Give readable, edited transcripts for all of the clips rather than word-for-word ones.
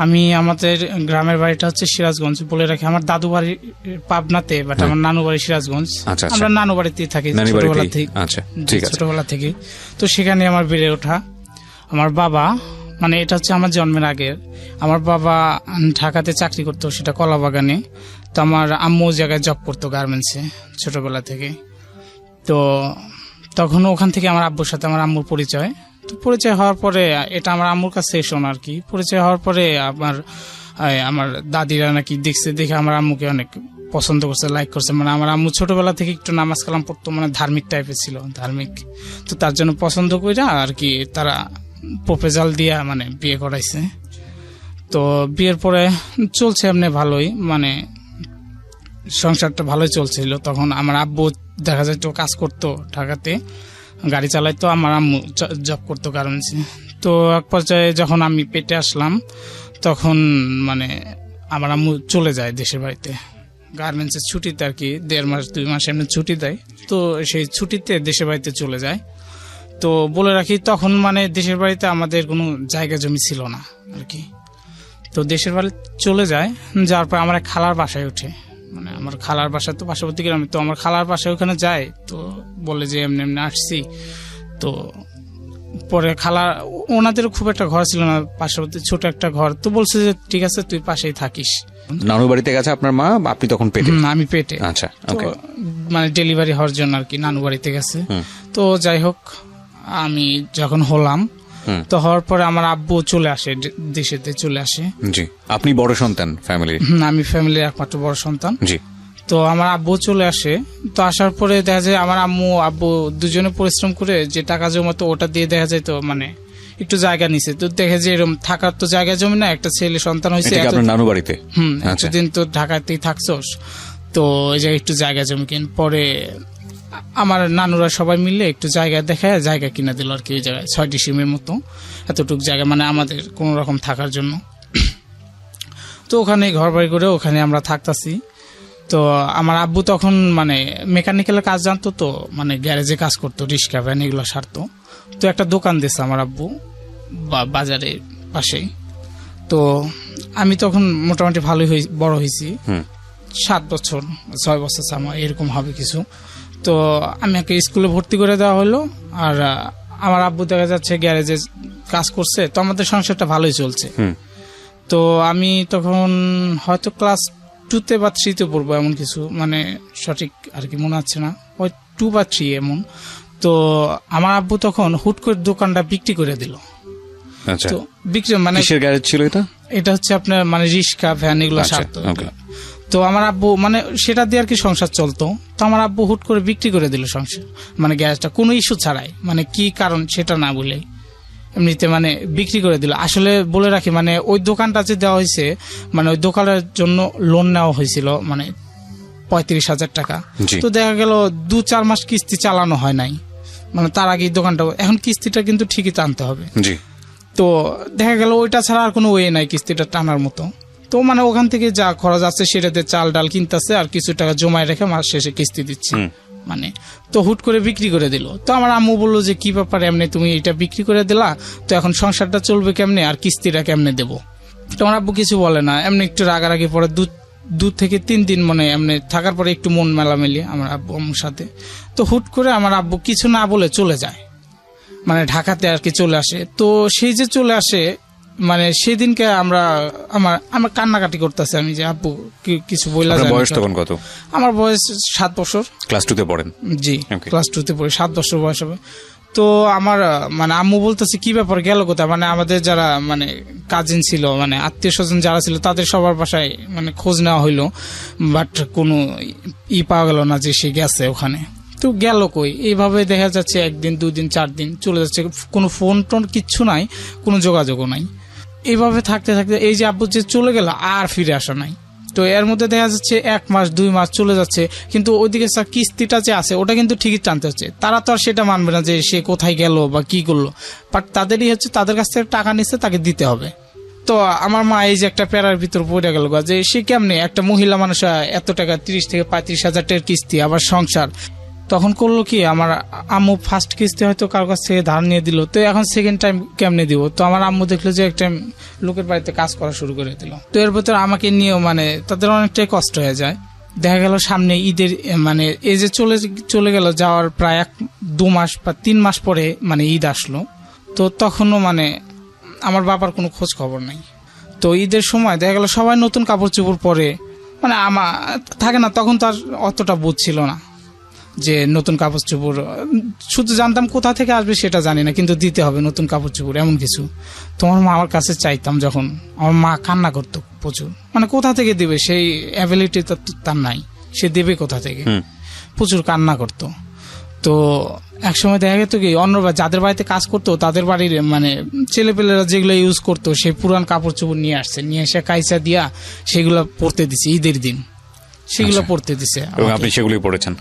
আমি আমাদের গ্রামের বাড়িটা হচ্ছে সিরাজগঞ্জ বলে রাখি। আমার দাদু বাড়ি পাবনাতে, বাট আমার নানু বাড়ি সিরাজগঞ্জ। আমরা নানু বাড়িতেই থাকি ছোটবেলা থেকে। ছোটবেলা থেকে তো সেখানে আমার বেড়ে ওঠা। আমার বাবা মানে এটা হচ্ছে আমার জন্মের আগে। আমার বাবা ঢাকাতে চাকরি করতো, সেটা কলা বাগানে। তো আমার আম্মু জায়গায় জব করতো গার্মেন্টসে ছোটবেলা থেকে। তো তখন ওখান থেকে আমার আব্বুর সাথে আমার আম্মুর পরিচয়। তো পরিচয় হওয়ার পরে এটা আমার আম্মুর কাছে শোনা আর কি। পরিচয় হওয়ার পরে আমার দাদিরা নাকি দেখে আমার আম্মুকে অনেক পছন্দ করছে, লাইক করছে। মানে আমার আম্মু ছোটবেলা থেকে একটু নামাজ কালাম পড়তো, মানে ধার্মিক টাইপের ছিল, ধার্মিক। তো তার জন্য পছন্দ কইরা আর কি তারা প্রপোজাল দিয়া মানে বিয়ে করাইছে। তো বিয়ের পরে চলছে এমনি ভালোই, মানে সংসারটা ভালোই চলছিল। তখন আমার আব্বু দেখা যায় তো কাজ করতো ঢাকাতে, গাড়ি চালাইতো। আমার আম্মু জব করতো গার্মেন্টসে। তো এক পর্যায়ে যখন আমি পেটে আসলাম তখন মানে আমার আম্মু চলে যায় দেশের বাড়িতে গার্মেন্টসের ছুটিতে আর কি। 1.5 মাস 2 মাস এমনি ছুটি দেয়। তো সেই ছুটিতে দেশের বাড়িতে চলে যায়। তো বলে রাখি তখন মানে দেশের বাড়িতে আমাদের কোনো জায়গা জমি ছিল না আর কি। তো দেশের বাড়ি চলে যায়, যাওয়ার পর আমার খালার বাসায় ওঠে। মানে আমার খালার বাসা তো পার্শ্ববর্তী গ্রামে। তো আমার খালার বাসায় ওখানে যায়। তো বলে যে এমনি এমনি আসছি। তো পরে খালা ওনাদের খুব একটা ঘর ছিল না, পার্শ্ববর্তী ছোট একটা ঘর। তো বলছে যে ঠিক আছে তুই পাশেই থাকিস। নানু বাড়িতে গেছে আপনার মা, আপনি তখন পেটে? আমি পেটে। আচ্ছা, মানে ডেলিভারি হওয়ার জন্য আর কি নানু বাড়িতে গেছে। তো যাই হোক আমি যখন হলাম তো হওয়ার পরে আমার আব্বু চলে আসে, দেশেতে চলে আসে। জি, আপনি বড় সন্তান ফ্যামিলির? আমি ফ্যামিলির একমাত্র বড় সন্তান। জি। তো আমার আব্বু চলে আসে। তো আসার পরে দেখা যায় আমার আম্মু আব্বু দুজনে পরিশ্রম করে যে টাকা জমাতো ওটা দিয়ে দেখা যায় তো মানে একটু জায়গা নিছে। তো দেখে যে এরকম থাকার তো জায়গা জমি না, একটা ছেলে সন্তান হয়েছে নানু বাড়িতে। এতদিন তো ঢাকাতেই থাকছোস, তো ওই জায়গায় একটু জায়গা জমি কিন। পরে আমার নানুরা সবাই মিলে একটু জায়গা দেখায় জায়গা কিনে দিল আর কি। ওই জায়গায় 6 ডিসিমের মতো এতটুকু জায়গা, মানে আমাদের কোনো রকম থাকার জন্য। তো ওখানে ঘর বাড়ি করে ওখানে আমরা থাকতাছি। তো আমার আব্বু তখন মানে মেকানিক্যালের কাজ জানতো, তো মানে গ্যারেজে কাজ করতো, রিক্সা ভ্যান এগুলো সারতো। তো একটা দোকান দিয়েছে আমার আব্বু বাজারের পাশেই। তো আমি তখন মোটামুটি ভালোই বড় হয়েছি, 7 বছর 6 বছর আমার এরকম হবে কিছু। তো আমাকে স্কুলে ভর্তি করে দেওয়া হলো। আর আমার আব্বু দেখা যাচ্ছে গ্যারেজে কাজ করছে। তো আমাদের সংসারটা ভালোই চলছে। তো আমি তখন হয়তো ক্লাস 2তে বা 3তে পড়বো এমন কিছু, মানে সঠিক আর কি মনে হচ্ছে না, ওই 2 বা 3 এমন। তো আমার আব্বু তখন হুট করে দোকানটা বিক্রি করে দিল। তো বিক্রি মানে কিসের গ্যারেজ ছিল এটা? এটা হচ্ছে আপনার মানে রিক্সা ভ্যান এগুলো সারতো। তো আমার আব্বু মানে সেটা দিয়ে আর কি সংসার চলতো। তো আমার আব্বু হুট করে বিক্রি করে দিল সংসার, মানে গ্যাসটা কোনো ইস্যু ছাড়াই, মানে কি কারণ সেটা না বলে এমনিতে মানে বিক্রি করে দিল। আসলে বলে রাখি মানে ওই দোকানটা যে দেওয়া হয়েছে, মানে ওই দোকানের জন্য লোন নেওয়া হয়েছিল মানে 35,000 টাকা। তো দেখা গেল 2-4 মাস কিস্তি চালানো হয় নাই, মানে তার আগে দোকানটা। এখন কিস্তিটা কিন্তু ঠিকই টানতে হবে। তো দেখা গেল ওইটা ছাড়া আর কোনো ওয়ে নাই কিস্তিটা টানার মতো। তো মানে ওখান থেকে যা খরচ আছে সেটাতে চাল ডাল কিনতেছে আর কিছু টাকা জমায় রেখে মাস শেষে কিস্তি দিচ্ছে মানে। তো হুট করে বিক্রি করে দিল। তো আমার আম্মু বললো যে কি ব্যাপার এমনি তুমি এটা বিক্রি করে দিলা, তো এখন সংসারটা চলবে কেমনে আর কিস্তিটা কেমনে দেবো? তো আমার আব্বু কিছু বলে না, এমনি একটু রাগারাগি পরে 2 থেকে 3 দিন মানে এমনি থাকার পরে একটু মন মেলামেলি আমার আব্বু আম্মুর সাথে। তো হুট করে আমার আব্বু কিছু না বলে চলে যায়, মানে ঢাকাতে আর কি চলে আসে। তো সেই যে চলে আসে মানে সেদিনকে আমার কান্নাকাটি করতেছে আমি যে আব্বু কিছু বললা। বয়স তখন কত? আমার বয়স 7 বছর। ক্লাস 2তে পড়েন? জি, ক্লাস 2তে পড়ি। 7 বছর বয়স হবে। তো আমার মানে আম্মু বলতেছে কি ব্যাপার গেল কোথায়? মানে আমাদের যারা মানে কাজিন ছিল, মানে আত্মীয় স্বজন যারা ছিল তাদের সবার বাসায় মানে খোঁজ নেওয়া হইলো, বাট কোনো পাওয়া গেল না যে সে গেছে ওখানে। তো গেল কই? এইভাবে দেখা যাচ্ছে 1 দিন 2 দিন 4 দিন চলে যাচ্ছে, কোনো ফোন টোন কিচ্ছু নাই, কোনো যোগাযোগও নাই। এইভাবে থাকতে থাকতে এই যে আব্বু যে চলে গেল আর ফিরে আসা নাই। তো এর মধ্যে দেখা যাচ্ছে 1 মাস 2 মাস চলে যাচ্ছে, কিন্তু ওইদিকে কিস্তিটা যে আছে ওটা কিন্তু ঠিকই টানতে হচ্ছে। তারা তো আর সেটা মানবে না যে সে কোথায় গেল বা কি করলো, বাট তাদেরই হচ্ছে তাদের কাছ থেকে টাকা নিচ্ছে, তাকে দিতে হবে। তো আমার মা এই যে একটা প্যারার ভিতর পড়ে গেল যে সে কেমনে একটা মহিলা মানুষ এত টাকা 30 থেকে 35 হাজার টাকার কিস্তি, আবার সংসার তখন করলো কি, আমার আম্মু ফার্স্ট কিস্তি হয়তো কারোর কাছ থেকে ধার নিয়ে দিল, তো এখন সেকেন্ড টাইম কেমনে দিব। তো আমার আম্মু দেখলো যে একটা লোকের বাড়িতে কাজ করা শুরু করে দিল। তো এর ভেতর আমাকে নিয়েও মানে তাদের অনেকটাই কষ্ট হয়ে যায়। দেখা গেল সামনে ঈদের মানে এই যে চলে গেল, যাওয়ার প্রায় 2 মাস বা 3 মাস পরে মানে ঈদ আসলো। তো তখনও মানে আমার বাবার কোনো খোঁজ খবর নাই। তো ঈদের সময় দেখা গেল সবাই নতুন কাপড় চোপড় পরে, মানে আমার থাকে না, তখন তো আর অতটা বুঝছিল না যে নতুন কাপড় চোপড়, শুধু জানতাম কোথা থেকে আসবে সেটা জানি না, কিন্তু দিতে হবে নতুন কাপড় চোপড় এমন কিছু। তোমার মা আমার কাছে চাইতাম যখন, আমার মা কান্না করতো প্রচুর, মানে কোথা থেকে দিবে, সেই অ্যাবিলিটি তো তার নাই, সে দেবে কোথা থেকে, প্রচুর কান্না করতো। তো একসময় দেখা যেত কি, অন্যরা যাদের বাড়িতে কাজ করতো তাদের বাড়ির মানে ছেলেপেলেরা যেগুলো ইউজ করতো সেই পুরান কাপড় চোপড় নিয়ে আসছে, নিয়ে এসে কাইচা দিয়া সেগুলো পরতে দিছে ঈদের দিন, সেগুলো পড়তে দিছে। আপনি সেগুলো পড়েছেন?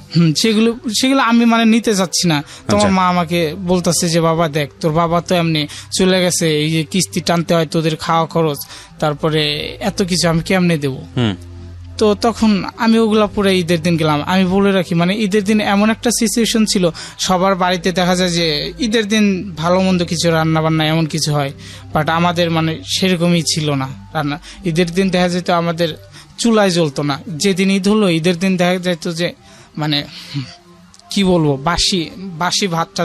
সেগুলো আমি মানে নিতে চাচ্ছি না। তোমার মা আমাকে বলতেছে যে বাবা দেখ, তোর বাবা তো এমনি চলে গেছে, এই যে কিস্তি টানতে হয়, তোদের খাওয়া খরচ, তারপরে এত কিছু আমি কেমনে দেবো। তো তখন আমি ওগুলা পরে ঈদের দিন গেলাম। আমি বলে রাখি, মানে ঈদের দিন এমন একটা সিচুয়েশন ছিল, সবার বাড়িতে দেখা যায় যে ঈদের দিন ভালো মন্দ কিছু রান্না বান্না এমন কিছু হয়, বাট আমাদের মানে সেরকমই ছিল না রান্না। ঈদের দিন দেখা যেত আমাদের চুলায় জ্বলতো না। যেদিন ঈদ হলো ঈদের দিন দেখা যেত যে মানে কি বলবো, বাসি ভাতটা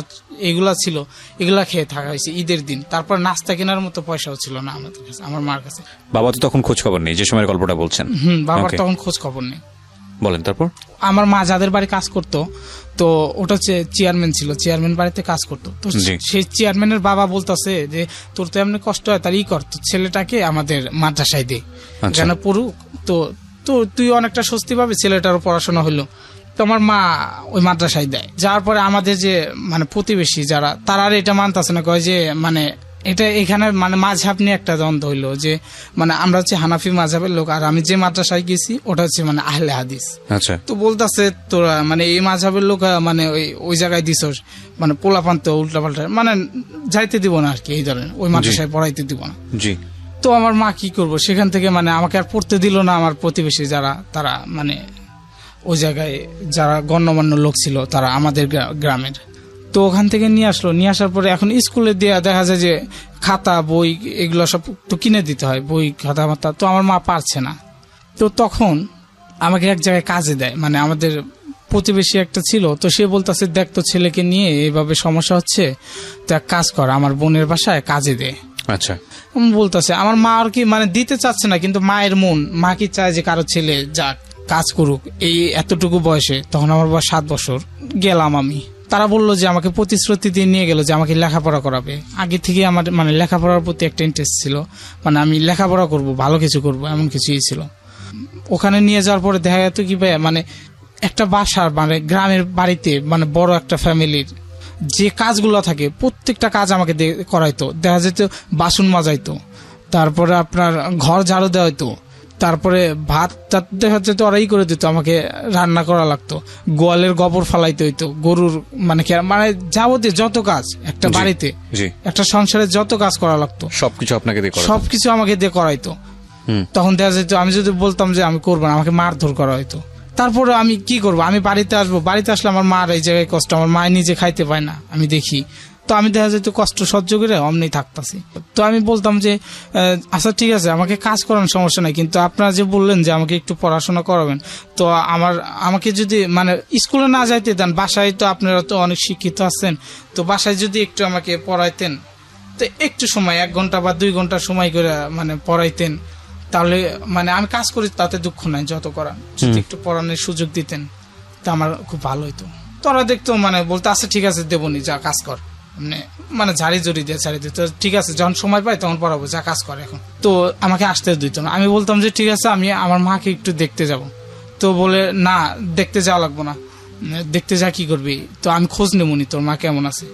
এগুলা ছিল, এগুলা খেয়ে থাকা হয়েছে ঈদের দিন। তারপর নাস্তা কেনার মতো পয়সাও ছিল না আমাদের কাছে, আমার মার কাছে। বাবা তো তখন খোঁজ খবর নেই যে সময়ের গল্পটা বলছেন? বাবার তখন খোঁজ খবর নেই। বলেন তারপর। আমার মা যাদের বাড়ি কাজ করতো, তো ওটা হচ্ছে চেয়ারম্যান ছিল, চেয়ারম্যান বাড়িতে কাজ করতো। তো সেই চেয়ারম্যানের বাবা বলতেছে যে তোর তো এমনি কষ্ট হয়, তার কর, তো ছেলেটাকে আমাদের মাদ্রাসায় দে, যেন পড়ুক, তো তুই অনেকটা স্বস্তি পাবে, ছেলেটারও পড়াশোনা হলো। তো আমার মা ওই মাদ্রাসায় দেয়। যাওয়ার পরে আমাদের যে মানে প্রতিবেশী যারা, তারা আর এটা মানতেছে না, কয় যে মানে এটা এখানে মানে মাঝহাব নিয়ে একটা দ্বন্দ্ব হইলো, যে মানে আমরা হচ্ছে হানাফি মাঝহাবের লোক, আর আমি যে মাদ্রাসায় গেছি ওটা হচ্ছে মানে আহলে হাদিস। আচ্ছা। তো বলতেছে তোরা মানে এই মাঝহাবের লোক মানে ওই জায়গায় দিস, মানে পোলাপান্ত উল্টা পাল্টা মানে যাইতে দিব না আর কি, এই ধরনের ওই মাদ্রাসায় পড়াইতে দিব না। জি। তো আমার মা কি করবো, সেখান থেকে মানে আমাকে আর পড়তে দিল না। আমার প্রতিবেশী যারা, তারা মানে ওই জায়গায় যারা গণ্যমান্য লোক ছিল, তারা আমাদের গ্রামের, তো ওখান থেকে নিয়ে আসলো। নিয়ে আসার পরে এখন স্কুলে দেয়া দেখা যায় যে খাতা বই এগুলো সব তো কিনে দিতে হয়, বই খাতা মাতা, তো আমার মা পারছে না। তো তখন আমাকে এক জায়গায় কাজে দেয়, মানে আমাদের প্রতিবেশী একটা ছিল, তো সে বলতেছে দেখ তো ছেলেকে নিয়ে এইভাবে সমস্যা হচ্ছে, তো এক কাজ কর, আমার বোনের বাসায় কাজে দে। আচ্ছা। বলতেছে আমার মা আর কি মানে দিতে চাচ্ছে না, কিন্তু মায়ের মন, মা কি চায় যে কারো ছেলে যাক কাজ করুক এই এতটুকু বয়সে। তখন আমার বয়স 7 বছর। গেলাম আমি, তারা বললো যে আমাকে প্রতিশ্রুতি দিয়ে নিয়ে গেল যে আমাকে লেখাপড়া করাবে। আগে থেকে আমার মানে লেখাপড়ার প্রতি একটা ইন্টারেস্ট ছিল, মানে আমি লেখাপড়া করব, ভালো কিছু করব, এমন কিছুই ছিল। ওখানে নিয়ে যাওয়ার পরে দেখা যেত কি ভাই, মানে একটা বাসার মানে গ্রামের বাড়িতে মানে বড় একটা ফ্যামিলির যে কাজগুলো থাকে প্রত্যেকটা কাজ আমাকে করাইতো। দেখা যেত বাসন মাজাইতো, তারপরে আপনার ঘর ঝাড়ু দেওয়া হইতো, তারপরে ভাত দেখা যেত ওরাই করে দিত, আমাকে রান্না করা লাগতো, গোয়ালের গোবর ফালাইতে হইতো, গরুর মানে যাবতীয় যত কাজ একটা বাড়িতে, একটা সংসারে যত কাজ করা লাগতো সবকিছু আমাকে দিয়ে করাইতো। তখন দেখা যেত আমি যদি বলতাম যে আমি করবো না, আমাকে মারধর করা হইতো। তারপরে আমি কি করবো, আমি বাড়িতে আসবো, বাড়িতে আসলে আমার মার এই জায়গায় কষ্ট, আমার মা নিজে খাইতে পায় না, আমি দেখি। তো আমি দেখা যেত কষ্ট সহ্য করে অমনি থাকতাছি। তো আমি বলতাম যে আচ্ছা ঠিক আছে, আমাকে কাজ করানোর সমস্যা নাই, কিন্তু আপনারা যে বললেন যে আমাকে একটু পড়াশোনা করাবেন, তো আমাকে যদি মানে স্কুলে না যাইতে দেন, বাসায় তো আপনারা তো অনেক শিক্ষিত আছেন, তো বাসায় যদি একটু আমাকে পড়াইতেন, তো একটু সময় 1 ঘন্টা বা 2 ঘন্টা সময় করে মানে পড়াইতেন, তাহলে মানে আমি কাজ করি তাতে দুঃখ নাই, যত করা, যদি একটু পড়ানোর সুযোগ দিতেন তা আমার খুব ভালো হইতো। তোরা দেখতো মানে বলতে আচ্ছা ঠিক আছে দেবনি, যা কাজ কর, মানে ঝাড়ি জড়ি দিয়ে ছাড়ি দিত, ঠিক আছে যখন সময় পাই তখন পড়াবো, যা কাজ করে এখন। তো আমাকে আসতে দিত না। আমি বলতাম যে ঠিক আছে আমি আমার মাকে একটু দেখতে যাব। তো বলে না, দেখতে যাওয়া লাগবো না, দেখতে যা কি করবি, তো আমি খোঁজ নেবনি তোর মা কেমন আছে।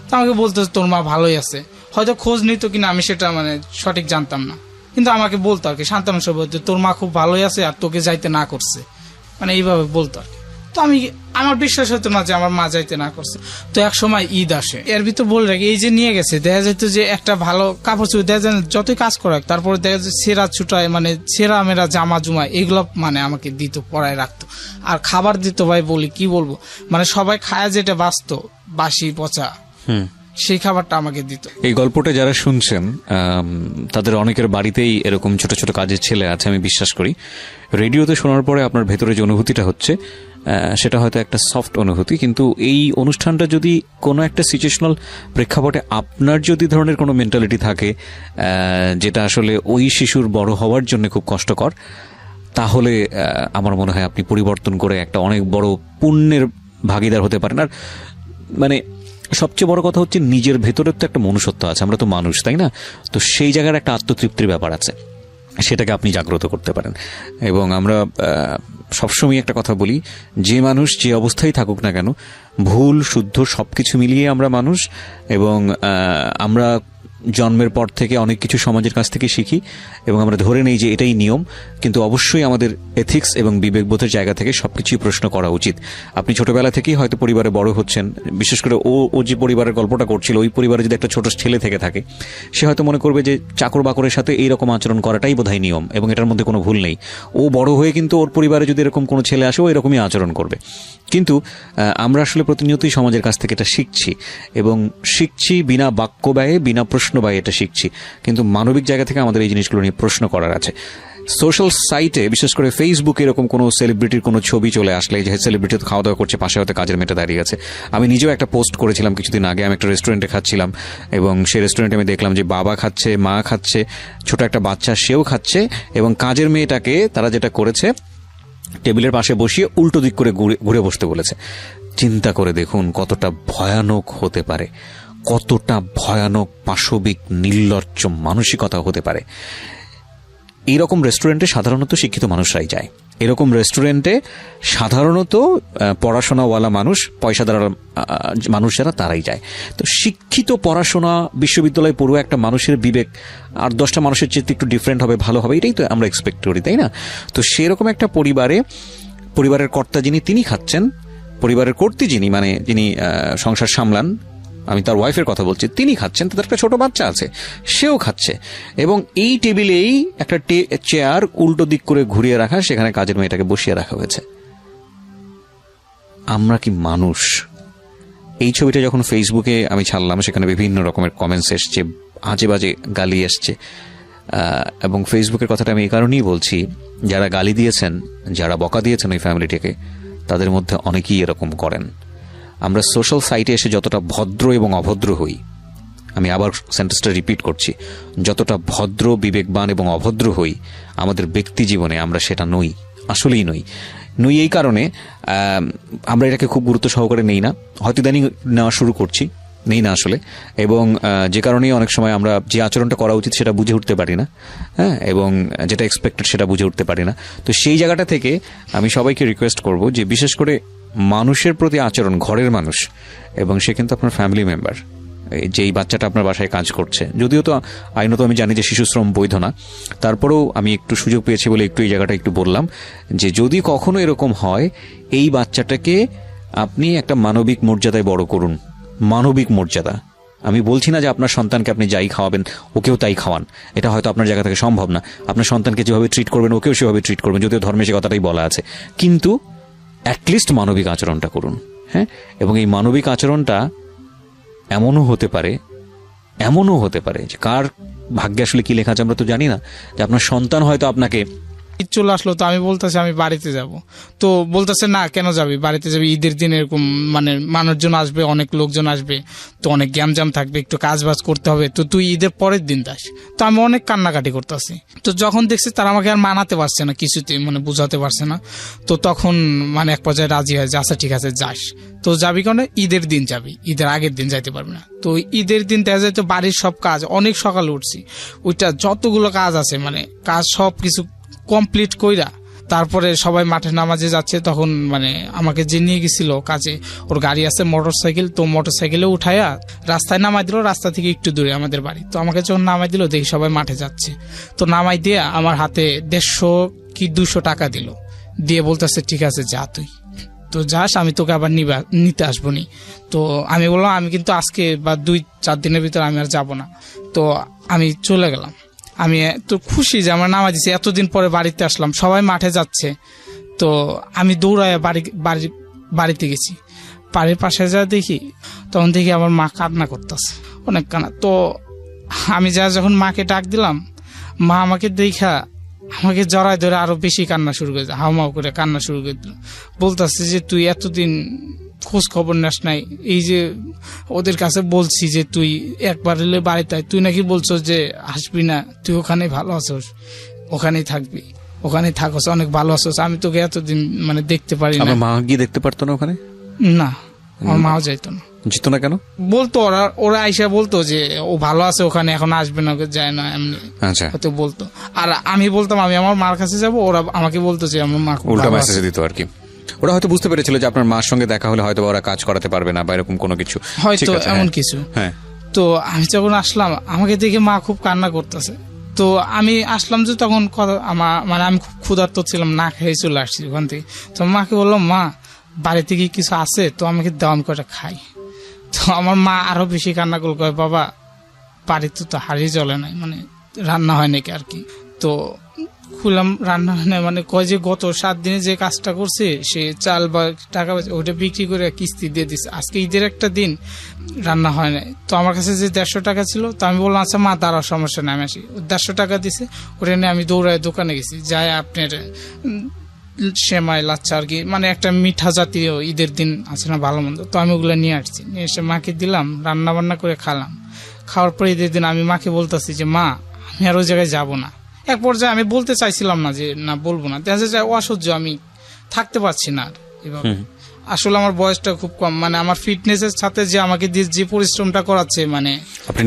তো আমাকে বলতো তোর মা ভালোই আছে, হয়তো খোঁজ নিত কিনা আমি সেটা মানে সঠিক জানতাম না, কিন্তু আমাকে বলতো আর কি, সান্তানো সব বলতো তোর মা খুব ভালোই আছে আর তোকে যাইতে না করছে, মানে এইভাবে বলতো আর কি। তো আমার বিশ্বাস হতো না যে আমার মা যাইতে না করছে। তো এক সময় ঈদ আসে, এর ভিতর বলে রাখি এই যে নিয়ে গেছে, দেখা যেত যে একটা ভালো কাপড় চোপড় দেখা যায় যতই কাজ করাক, তারপরে দেখা যায় সেরা ছুটায় মানে সেরা মেরা জামা জুমা এগুলো মানে আমাকে দিত, পরায় রাখতো। আর খাবার দিত ভাই বলি কি বলবো, মানে সবাই খায় যেটা বাঁচতো বাসি পচা সেই খাবারটা আমাকে দিত। এই গল্পটা যারা শুনছেন তাদের অনেকের বাড়িতেই এরকম ছোট ছোট কাজের ছেলে আছে আমি বিশ্বাস করি। রেডিওতে শোনার পরে আপনার ভেতরে যে অনুভূতিটা হচ্ছে সেটা হয়তো একটা সফট অনুভূতি, কিন্তু এই অনুষ্ঠানটা যদি কোনো একটা সিচুয়েশনাল প্রেক্ষাপটে আপনার যদি ধরনের কোনো মেন্টালিটি থাকে যেটা আসলে ওই শিশুর বড় হওয়ার জন্য খুব কষ্টকর, তাহলে আমার মনে হয় আপনি পরিবর্তন করে একটা অনেক বড় পুণ্যের ভাগিদার হতে পারেন। আর মানে সবচেয়ে বড় কথা হচ্ছে নিজের ভেতরের তো একটা মনুষ্যত্ব আছে, আমরা তো মানুষ, তাই না? তো সেই জায়গার একটা আত্মতৃপ্তির ব্যাপার আছে, সেটাকে আপনি জাগ্রত করতে পারেন। এবং আমরা সবসময় একটা কথা বলি, যে মানুষ যে অবস্থায় থাকুক না কেন, ভুল শুদ্ধ সবকিছু মিলিয়ে আমরা মানুষ, এবং আমরা জন্মের পর থেকে অনেক কিছু সমাজের কাছ থেকে শিখি এবং আমরা ধরে নেই যে এটাই নিয়ম, কিন্তু অবশ্যই আমাদের এথিক্স এবং বিবেকবোধের জায়গা থেকে সবকিছুই প্রশ্ন করা উচিত। আপনি ছোটবেলা থেকেই হয়তো পরিবারে বড় হচ্ছেন, বিশেষ করে ও যে পরিবারের গল্পটা করছিল, ওই পরিবারে যদি একটা ছোট ছেলে থেকে থাকে, সে হয়তো মনে করবে যে চাকর বাকরের সাথে এইরকম আচরণ করাটাই বোধহয় নিয়ম এবং এটার মধ্যে কোনো ভুল নেই। ও বড় হয়ে কিন্তু ওর পরিবারে যদি এরকম কোনো ছেলে আসে, ও এরকমই আচরণ করবে। কিন্তু আমরা আসলে প্রতিনিয়তই সমাজের কাছ থেকে এটা শিখছি, এবং শিখছি বিনা বাক্য ব্যয়ে, বিনা প্রশ্ন ব্যয়ে এটা শিখছি। কিন্তু মানবিক জায়গা থেকে আমাদের এই জিনিসগুলো নিয়ে প্রশ্ন করার আছে। সোশ্যাল সাইটে বিশেষ করে ফেসবুকে এরকম কোনো সেলিব্রিটির কোনো ছবি চলে আসলে, যে সেলিব্রিটি খাওয়া দাওয়া করছে, পাশে হয়তো কাজের মেয়েটা দাঁড়িয়ে আছে। আমি নিজেও একটা পোস্ট করেছিলাম কিছুদিন আগে, আমি একটা রেস্টুরেন্টে খাচ্ছিলাম এবং সেই রেস্টুরেন্টে আমি দেখলাম যে বাবা খাচ্ছে, মা খাচ্ছে, ছোট একটা বাচ্চা সেও খাচ্ছে, এবং কাজের মেয়েটাকে তারা যেটা করেছে টেবিলের পাশে বসিয়ে উল্টো দিক করে ঘুরে বসতে বলেছে। চিন্তা করে দেখুন কতটা ভয়ানক হতে পারে, কতটা ভয়ানক পাশবিক নির্লজ্জ মানসিকতা হতে পারে। এইরকম রেস্টুরেন্টে সাধারণত শিক্ষিত মানুষরাই যায়, এরকম রেস্টুরেন্টে সাধারণত পড়াশোনাওয়ালা মানুষ, পয়সাদার মানুষ যারা, তারাই যায়। তো শিক্ষিত পড়াশোনা বিশ্ববিদ্যালয়ে পড়ুয়া একটা মানুষের বিবেক আর 10টা মানুষের চেয়ে একটু ডিফারেন্ট হবে, ভালো হবে, এটাই তো আমরা এক্সপেক্ট করি, তাই না? তো সেরকম একটা পরিবারের কর্তা যিনি, তিনি খাচ্ছেন, পরিবারের কর্ত্রী যিনি, মানে যিনি সংসার সামলান, আমি তার ওয়াইফের কথা বলছি, তিনি খাচ্ছেন, তাদের একটা ছোট বাচ্চা আছে, সেও খাচ্ছে, এবং এই টেবিলেই একটা চেয়ার উল্টো দিক করে ঘুরিয়ে রাখা, সেখানে কাজের মেয়েটাকে বসিয়ে রাখা হয়েছে। আমরা কি মানুষ? এই ছবিটা যখন ফেসবুকে আমি ছাড়লাম, সেখানে বিভিন্ন রকমের কমেন্টস এসছে, আজে বাজে গালি এসছে, এবং ফেসবুকের কথাটা আমি এই কারণেই বলছি, যারা গালি দিয়েছেন, যারা বকা দিয়েছেন ওই ফ্যামিলিটাকে, তাদের মধ্যে অনেকেই এরকম করেন। আমরা সোশ্যাল সাইটে এসে যতটা ভদ্র এবং অভদ্র হই, আমি আবার সেন্টেন্সটা রিপিট করছি, যতটা ভদ্র, বিবেকবান এবং অভদ্র হই, আমাদের ব্যক্তি জীবনে আমরা সেটা নই, আসলেই নই। এই কারণে আমরা এটাকে খুব গুরুত্ব সহকারে নেই না, হয়তো ইদানিং নেওয়া শুরু করছি, নেই না আসলে, এবং যে কারণেই অনেক সময় আমরা যে আচরণটা করা উচিত সেটা বুঝে উঠতে পারি না, হ্যাঁ, এবং যেটা এক্সপেক্টেড সেটা বুঝে উঠতে পারি না। তো সেই জায়গাটা থেকে আমি সবাইকে রিকোয়েস্ট করব যে বিশেষ করে মানুষের প্রতি আচরণ, ঘরের মানুষ, এবং সে কিন্তু আপনার ফ্যামিলি মেম্বার, যেই বাচ্চাটা আপনার বাসায় কাজ করছে, যদিও তো আইনত আমি জানি যে শিশু শ্রম বৈধ না, তারপরেও আমি একটু সুযোগ পেয়েছি বলে একটু এই জায়গাটা একটু বললাম যে যদি কখনো এরকম হয়, এই বাচ্চাটাকে আপনি একটা মানবিক মর্যাদায় বড় করুন। মানবিক মর্যাদা, আমি বলছি না যে আপনার সন্তানকে আপনি যাই খাওয়াবেন ওকেও তাই খাওয়ান, এটা হয়তো আপনার জায়গা থেকে সম্ভব না। আপনার সন্তানকে যেভাবে ট্রিট করবেন ওকেও সেভাবে ট্রিট করবেন, যদিও ধর্মে সে কথাটাই বলা আছে, কিন্তু অ্যাটলিস্ট মানবিক আচরণটা করুন, হ্যাঁ। এবং এই মানবিক আচরণটা এমনও হতে পারে যে কার ভাগ্যে আসলে কি লেখা আছে আমরা তো জানি না, যে আপনার সন্তান হয়তো আপনাকে ঈদ চলে আসলো, তো আমি বলতেছি আমি বাড়িতে যাব, তো বলতেছে না কেন যাবি, বাড়িতে যাবি, ঈদের দিন এরকম মানে মানুষজন আসবে, অনেক লোকজন আসবে, তো অনেক গ্যামজাম থাকবে, একটু কাজ বাজ করতে হবে, তো তুই ঈদের পরের দিন যাস। তো আমি অনেক কান্নাকাটি করতেছি, তো যখন দেখছি তারা আমাকে আর মানাতে পারছে না, কিছুতেই মানে বুঝাতে পারছে না, তো তখন মানে এক পর্যায়ে রাজি হয় যে আচ্ছা ঠিক আছে যাস। তো যাবি কেন, ঈদের দিন যাবি, ঈদের আগের দিন যাইতে পারবি না। তো ঈদের দিন দেখা যায় তো বাড়ির সব কাজ, অনেক সকালে উঠছি, ওইটা যতগুলো কাজ আছে মানে কাজ সব কিছু কমপ্লিট কইরা তারপরে সবাই মাঠে নামাজে যাচ্ছে, তখন মানে আমাকে যে নিয়ে গেছিল কাজে, ওর গাড়ি আছে মোটরসাইকেল, তো মোটরসাইকেলে উঠাইয়া রাস্তায় নামাই দিল, রাস্তা থেকে একটু দূরে আমাদের বাড়ি। তো আমাকে যখন নামাই দিল দেখি সবাই মাঠে যাচ্ছে, তো নামাই দিয়ে আমার হাতে 150 কি 200 টাকা দিল, দিয়ে বলতেছে ঠিক আছে যা তুই। তো যাস, আমি তোকে আবার নিতে আসবো নি। তো আমি বললাম আমি কিন্তু আজকে বা 2-4 দিনের ভিতরে আমি আর যাবো না। তো আমি চলে গেলাম। আমি তো খুশি যে আমার নামাজ দিছি, এতদিন পরে বাড়িতে আসলাম, সবাই মাঠে যাচ্ছে। তো আমি দৌড়ায় বাড়িতে গেছি। বাড়ির পাশে যা দেখি, তখন দেখি আমার মা কান্না করতেছে, অনেক কান্না। তো আমি যখন মাকে ডাক দিলাম, মা আমাকে দেখা আমাকে জড়ায় ধরে আরো বেশি কান্না শুরু করে দিল, হাউমাউ করে কান্না শুরু করে দিল। বলতেছে যে তুই এতদিন খোঁজ খবর নাস নাই, এই যে ওদের কাছে বলছি যে তুই একবার এলে বাড়িতে, তুই নাকি বলছো যে আসবি না, তুই ওখানে ভালো আছোস, ওখানেই থাকবি, ওখানে থাকস, অনেক ভালো আছোস, আমি তোকে এতদিন মানে দেখতে পারি না। মা গিয়ে দেখতে পারতো না ওখানে? না, আমার মাও যাইতো না। যেত না কেন? বলতো ওরা আইসা বলতো যে ও ভালো আছে ওখানে, এখন আসবে না, যায় না, এমনি হয়তো বলতো। আর আমি বলতাম আমি আমার মার কাছে যাবো, ওরা আমাকে বলতো যে আমার মা উল্টা মেসেজ দিত আর কি। ওরা হয়তো বুঝতে পেরেছিল যে আপনার মার সঙ্গে দেখা হলে হয়তো ওরা কাজ করাতে পারবে না বা এরকম কোনো কিছু, হয়তো এমন কিছু। হ্যাঁ, তো আমি যখন আসলাম আমাকে দেখে মা খুব কান্না করতেছে। তো আমি আসলাম যে তখন মানে আমি খুব ক্ষুধার্ত ছিলাম, না খেয়ে চলে আসছি ওখান থেকে। তো মাকে বললাম মা বাড়িতে কি কিছু আছে, তো আমাকে দাও, আমি কটা খাই। তো আমার মা আরো বেশি কান্না করল, কয় বাবা বাড়িতে তো হাড়ি জ্বলে নাই, মানে রান্না হয় নাকি আর কি। তো খুললাম, রান্না হয় না, মানে কয় যে গত 7 দিনে যে কাজটা করছে সে চাল বা টাকা ওটা বিক্রি করে কিস্তি দিয়ে দিচ্ছে, আজকে ঈদের একটা দিন রান্না হয় নাই। তো আমার কাছে যে 150 টাকা ছিল, তো আমি বললাম আচ্ছা মা দাঁড়াও, সমস্যা নেই, আমি আসি। 150 টাকা দিছে, ওটা নিয়ে আমি দৌড়ায় দোকানে গেছি, যাই আপনার সেমাই লাচ্চা আর কি, মানে একটা মিঠা জাতীয় ঈদের দিন আছে না ভালো মন্দ, তো আমি ওগুলো নিয়ে আসছি, নিয়ে এসে মাকে দিলাম, রান্না বান্না করে খালাম। খাওয়ার পরে ঈদের দিন আমি মাকে বলতেছি যে মা আমি আর ওই জায়গায় যাবো না। এক পর্যায়ে আমি বলতে চাইছিলাম না যে না বলবো না, দেখা যায় অসহ্য, আমি থাকতে পারছি না এভাবে। আসলে আমার বয়সটা খুব কম, মানে আমার ফিটনেসের সাথে যে আমাকে যে পরিশ্রমটা করাচ্ছে, মানে আপনি